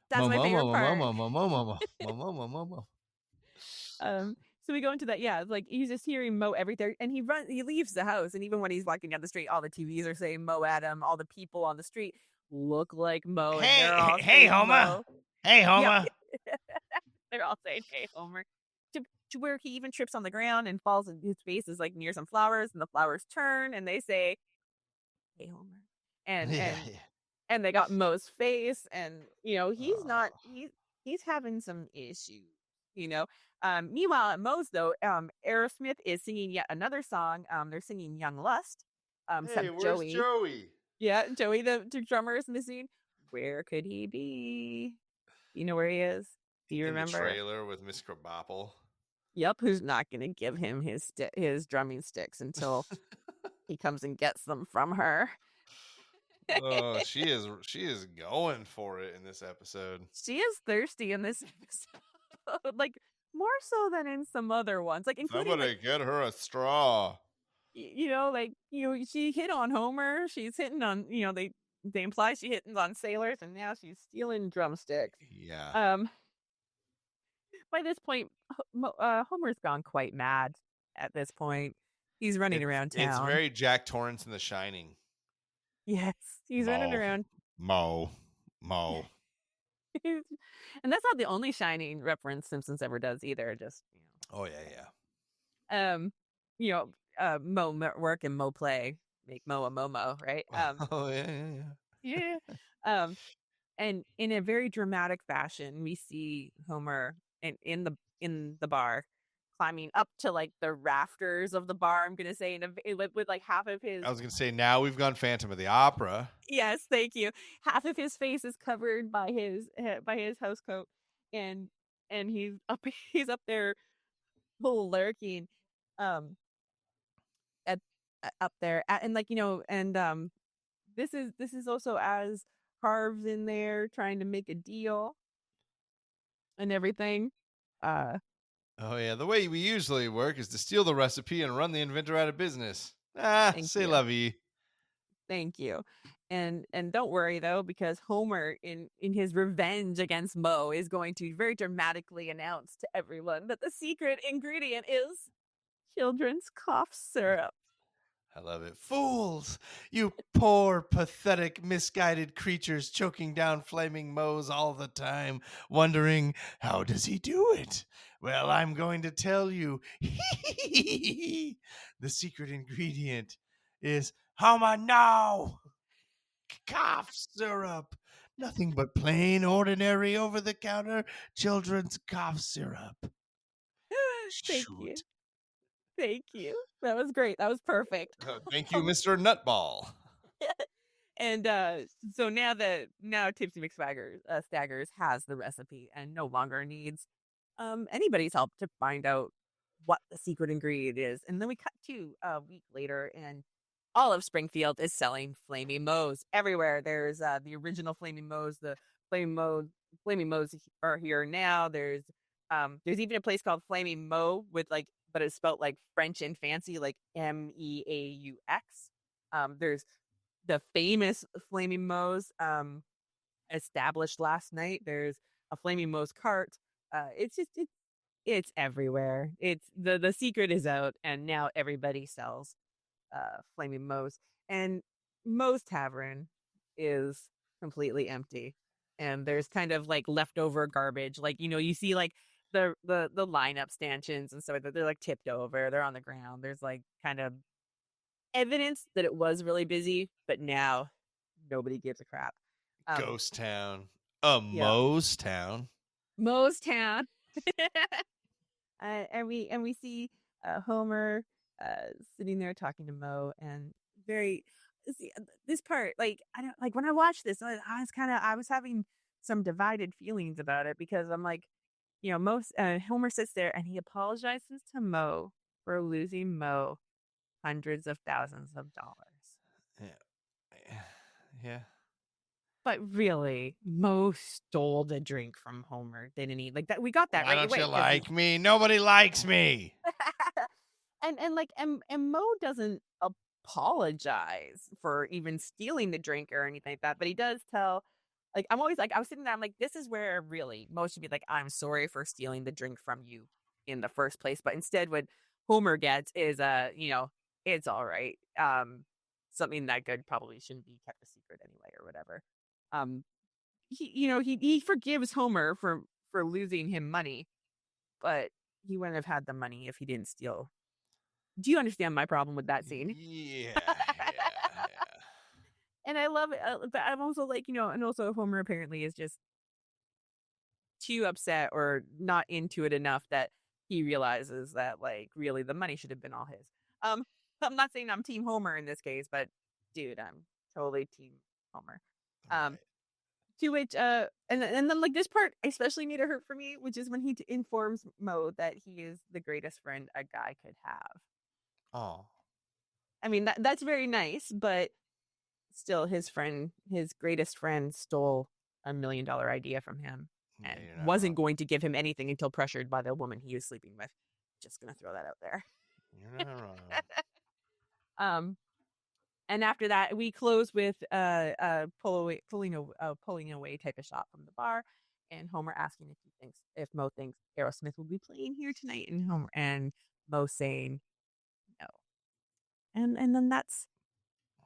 that's Mo my mo mo favorite mo part. mo mo mo mo mo mo mo mo mo mo. So we go into that. Yeah, like he's just hearing Mo everything, and he leaves the house, and even when he's walking down the street, all the TVs are saying Mo at him. All the people on the street look like Mo, and they're all Hey saying Homer. Mo. Hey Yep, Homer. they're all saying, "Hey, Homer." To where he even trips on the ground and falls, and his face is like near some flowers, and the flowers turn, and they say, "Hey, Homer," and Yeah, and yeah. and they got Mo's face, and he's not Oh. he's having some issues, you know. Meanwhile, at Moe's though, Aerosmith is singing yet another song. They're singing "Young Lust." Hey, Except where's Joey. Joey? Yeah, Joey, the drummer, is missing. Where could he be? You know where he is? Do you In the remember? trailer with Miss Krabappel. Yep. Who's not going to give him his drumming sticks until he comes and gets them from her? Oh, she is going for it in this episode. She is thirsty in this episode, like more so than in some other ones, like including Somebody get her a straw. she hit on Homer. She's hitting on they imply she hitting on sailors, and now she's stealing drumsticks. Yeah. By this point, Homer's gone quite mad. At this point, he's running around It's town. very Jack Torrance in The Shining. Yes, he's running around. Mo. And that's not the only Shining reference Simpsons ever does either. Just Oh yeah. Mo work and Mo play make Mo a Momo, right? Oh yeah. Yeah. And in a very dramatic fashion, we see Homer in the bar, climbing up to like the rafters of the bar. I'm gonna say with like half of his. I was gonna say now we've gone Phantom of the Opera. Yes, thank you. Half of his face is covered by his house coat, and he's up there lurking, at up there, and this is also as Harv's in there trying to make a deal and everything. Uh, Oh yeah, the way we usually work is to steal the recipe and run the inventor out of business. Thank C'est you. la vie. Thank you. And don't worry though, because Homer in his revenge against Mo is going to very dramatically announce to everyone that the secret ingredient is children's cough syrup. I love it. Fools! You poor, pathetic, misguided creatures choking down flaming moes all the time, wondering, how does he do it? Well, I'm going to tell you. The secret ingredient is Homa now! Cough syrup! Nothing but plain, ordinary, over-the-counter children's cough syrup. Thank Shoot. you. Thank you. That was great. That was perfect. Thank you, Mr. Nutball. And so now Tipsy McStaggers has the recipe and no longer needs anybody's help to find out what the secret ingredient is. And then we cut to a week later, and all of Springfield is selling Flaming Moe's everywhere. There's the original Flaming Moe's, the Flaming Moe's are here now. There's even a place called Flaming Moe but it's spelled like French and fancy, like MEAUX. There's the famous Flaming Moe's established last night. There's a Flaming Moe's cart. It's everywhere. It's the secret is out, and now everybody sells Flaming Moe's. And Moe's Tavern is completely empty, and there's kind of like leftover garbage. Like you see like the lineup stanchions and so they're like tipped over. They're on the ground. There's like kind of evidence that it was really busy, but now nobody gives a crap. Ghost town. Moe's town. Moe's town. And we see Homer sitting there talking to Mo, and this part, like I don't like when I watched this, I was having some divided feelings about it, because I'm like, Homer sits there and he apologizes to Mo for losing Mo hundreds of thousands of dollars. Yeah. But really, Mo stole the drink from Homer, didn't he? Like that, we got that Why right don't away. you like me? Nobody likes me. and Mo doesn't apologize for even stealing the drink or anything like that, but he does tell. Like I'm always like I was sitting there, I'm like, this is where really Mo should be like, I'm sorry for stealing the drink from you in the first place. But instead, what Homer gets is it's all right. Something that good probably shouldn't be kept a secret anyway, or whatever. He forgives Homer for losing him money, but he wouldn't have had the money if he didn't steal. Do you understand my problem with that scene? Yeah. And I love it, but I'm also like, and also Homer apparently is just too upset or not into it enough that he realizes that like really the money should have been all his. Um, I'm not saying I'm Team Homer in this case, but dude, I'm totally Team Homer. Um, Right. to which and then like this part especially made it hurt for me, which is when he informs Mo that he is the greatest friend a guy could have. Oh. I mean that's very nice, but still his greatest friend stole $1 million idea from him Yeah, and you're not wasn't wrong. going to give him anything until pressured by the woman he was sleeping with. Just gonna throw that out there. You're not wrong. Um and after that we close with pulling away type of shot from the bar and Homer asking if Mo thinks Aerosmith will be playing here tonight and Mo saying no. And then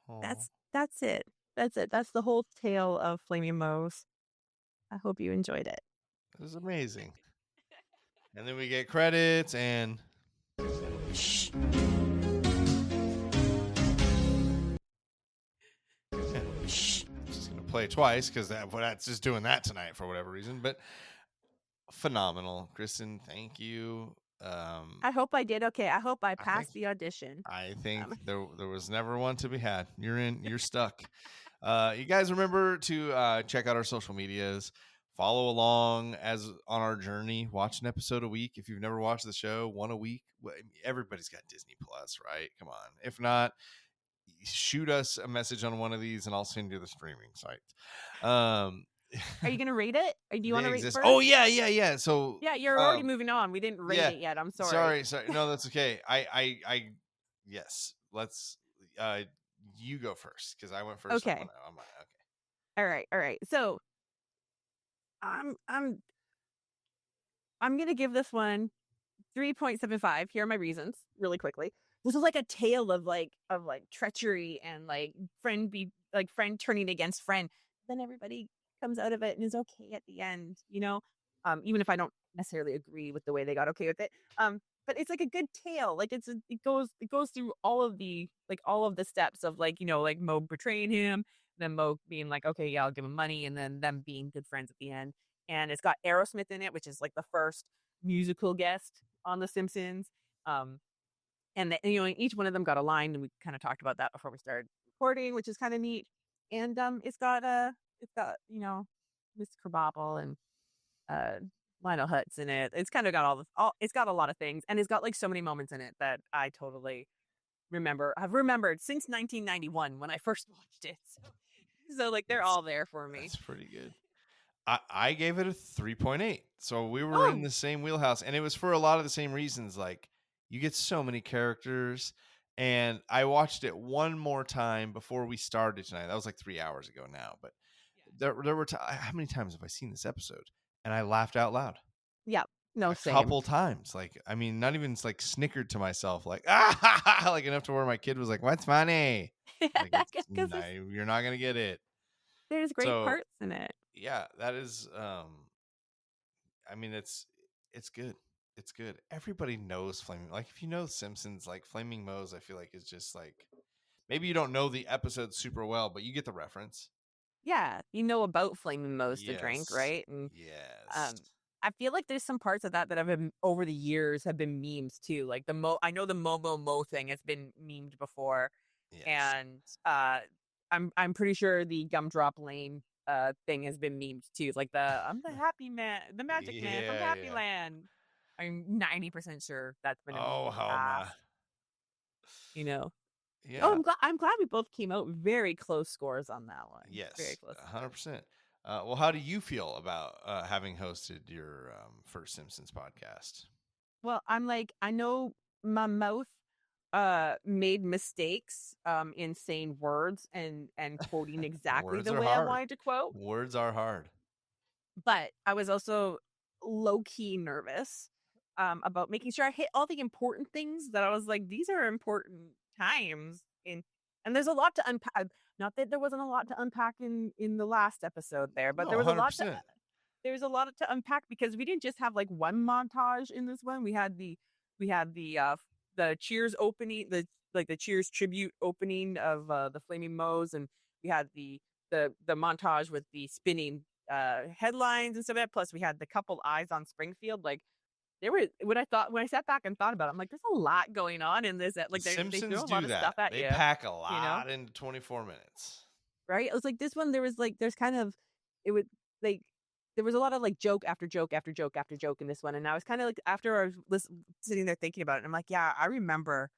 Oh, that's it. That's it. That's the whole tale of Flaming Moe's. I hope you enjoyed it. it was amazing. And then we get credits and just gonna play twice because that's just doing that tonight for whatever reason. But phenomenal, Kristen. Thank you. I hope I did okay. I hope I I think passed the audition. I think Um, there was never one to be had. You're stuck. You guys remember to check out our social medias, follow along as on our journey, watch an episode a week. If you've never watched the show, one a week. Everybody's got Disney Plus, right? Come on. If not, shoot us a message on one of these and I'll send you the streaming sites. are you gonna rate it? Or do you want They to rate exist. first? Oh yeah. So Yeah, you're already moving on. We didn't rate yeah. it yet. I'm sorry. Sorry. No, that's okay. I yes. Let's you go first because I went first Okay. on my okay. All right. So I'm I'm I'm gonna give this one 3.75. Here are my reasons, really quickly. This is like a tale of treachery and like friend turning against friend. Then everybody comes out of it and is okay at the end, you know? Even if I don't necessarily agree with the way they got okay with it. But it's like a good tale. Like it goes through all of the steps of like, you know, like Mo betraying him, then Mo being like, okay, yeah, I'll give him money, and then them being good friends at the end. And it's got Aerosmith in it, which is like the first musical guest on The Simpsons. Um, you know, each one of them got a line, and we kind of talked about that before we started recording, which is kind of neat. And it's got you know, Mr. Krabappel and uh Lionel Hutz in it. It's kind of got it's got a lot of things, and it's got like so many moments in it that I totally have remembered since 1991 when I first watched it. So like they're all there for me. That's pretty good. I gave it a 3.8. So we were in Oh the same wheelhouse. And it was for a lot of the same reasons. Like, you get so many characters. And I watched it one more time before we started tonight. That was like 3 hours ago now. But there were how many times have I seen this episode? And I laughed out loud yeah, no a same. couple times. Like, I mean, not even like snickered to myself, like, ah, like enough to where my kid was like, what's funny? Like, Because you're not going to get it. there's great So, parts in it. yeah, that is I mean it's good. It's good. Everybody knows Flaming, like if you know Simpsons, like Flaming Moe's I feel like is just like, maybe you don't know the episode super well, but you get the reference. Yeah, you know about Flaming Moe's the drink, Yes. right? And Yes. I feel like there's some parts of that have been over the years have been memes too. Like I know the Mo thing has been memed before, Yes. and I'm pretty sure the Gumdrop Lane thing has been memed too. Like I'm the happy man, the magic man from Happy Yeah. Land. I'm 90% sure that's been a meme Oh, in the Homer. past. You know. Oh, Yeah. I'm glad we both came out very close scores on that one. Very Yes. close. 100%. Well, how do you feel about having hosted your first Simpsons podcast? Well, I'm like, I know my mouth made mistakes in saying words and quoting exactly Words the are way I hard. wanted to quote, Words are hard. but I was also low key nervous about making sure I hit all the important things that I was like, these are important times in, and there's a lot to unpack. Not that there wasn't a lot to unpack in the last episode there, but No, there was a lot to 100%. there's a lot to unpack because we didn't just have like one montage in this one. We had the Cheers opening, the Cheers tribute opening of the Flaming Moe's, and we had the montage with the spinning headlines and stuff like that. Plus, we had the couple eyes on Springfield. Like, there were when I sat back and thought about it, I'm like, there's a lot going on in this. Like, they throw Simpsons a lot do of that. stuff at They you, pack a you know, lot into 24 minutes. right? It was like this one. There was like there's kind of it would like there was a lot of like joke after joke after joke after joke in this one, and I was kind of like after I was sitting there thinking about it, I'm like, yeah, I remember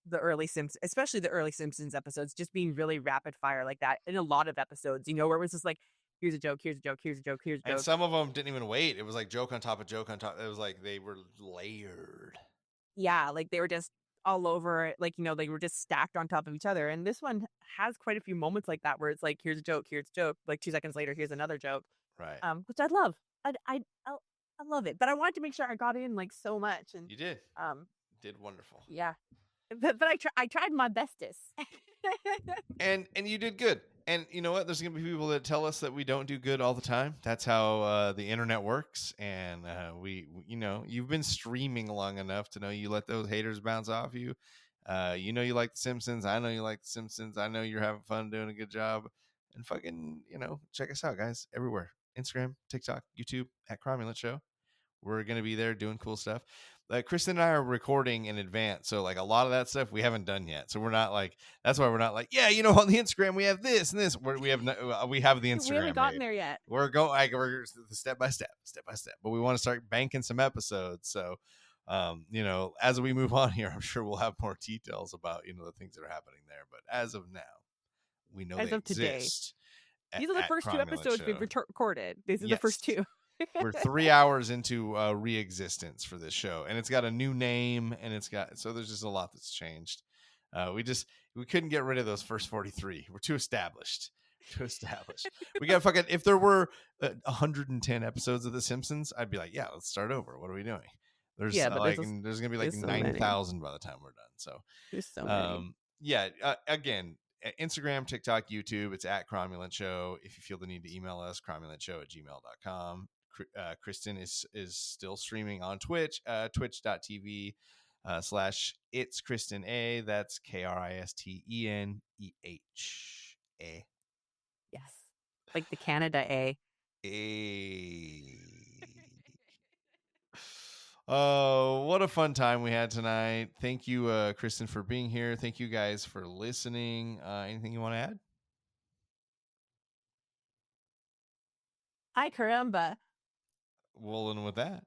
the early Simpsons, especially the early Simpsons episodes, just being really rapid fire like that in a lot of episodes, where it was just like, here's a joke, here's a joke, here's a joke, here's a And joke. some of them didn't even wait. It was like joke on top of joke on top. It was like they were layered. Yeah, like they were just all over it, like, they were just stacked on top of each other. And this one has quite a few moments like that where it's like, here's a joke, like 2 seconds later, here's another joke. Right. Which I love. I love it. But I wanted to make sure I got in like so much. And You did. Did wonderful. yeah. But I tried my bestest. And you did good. And you know what? There's gonna be people that tell us that we don't do good all the time. That's how the internet works. And you've been streaming long enough to know you let those haters bounce off you. You like the Simpsons. I know you like the Simpsons. I know you're having fun doing a good job. And fucking, check us out, guys, everywhere. Instagram, TikTok, YouTube at Cromulent Show. We're gonna be there doing cool stuff. Kristen and I are recording in advance, so like a lot of that stuff we haven't done yet. So we're not like, that's why we're not like, yeah, on the Instagram we have this and this. We have the Instagram. We haven't gotten there yet. We're going we're step by step. But we want to start banking some episodes. So, as we move on here, I'm sure we'll have more details about the things that are happening there. But as of now, we know as they of today, exist. These are the first 2 episodes we've recorded. These are the first 2. We're 3 hours into re-existence for this show, and it's got a new name, and so there's just a lot that's changed. We couldn't get rid of those first 43. We're too established. We got fucking, if there were 110 episodes of The Simpsons, I'd be like, yeah, let's start over. What are we doing? There's there's gonna be like 9,000 by the time we're done. So there's so many. Again, Instagram, TikTok, YouTube, it's at Cromulent Show. If you feel the need to email us, cromulentshow@gmail.com. Kristen is still streaming on Twitch, twitch.tv /It's Kristen A. That's KristenEneh. Yes. Like the Canada A. Oh, what a fun time we had tonight. Thank you, Kristen, for being here. Thank you guys for listening. Anything you want to add? Ay, caramba. Well, and with that,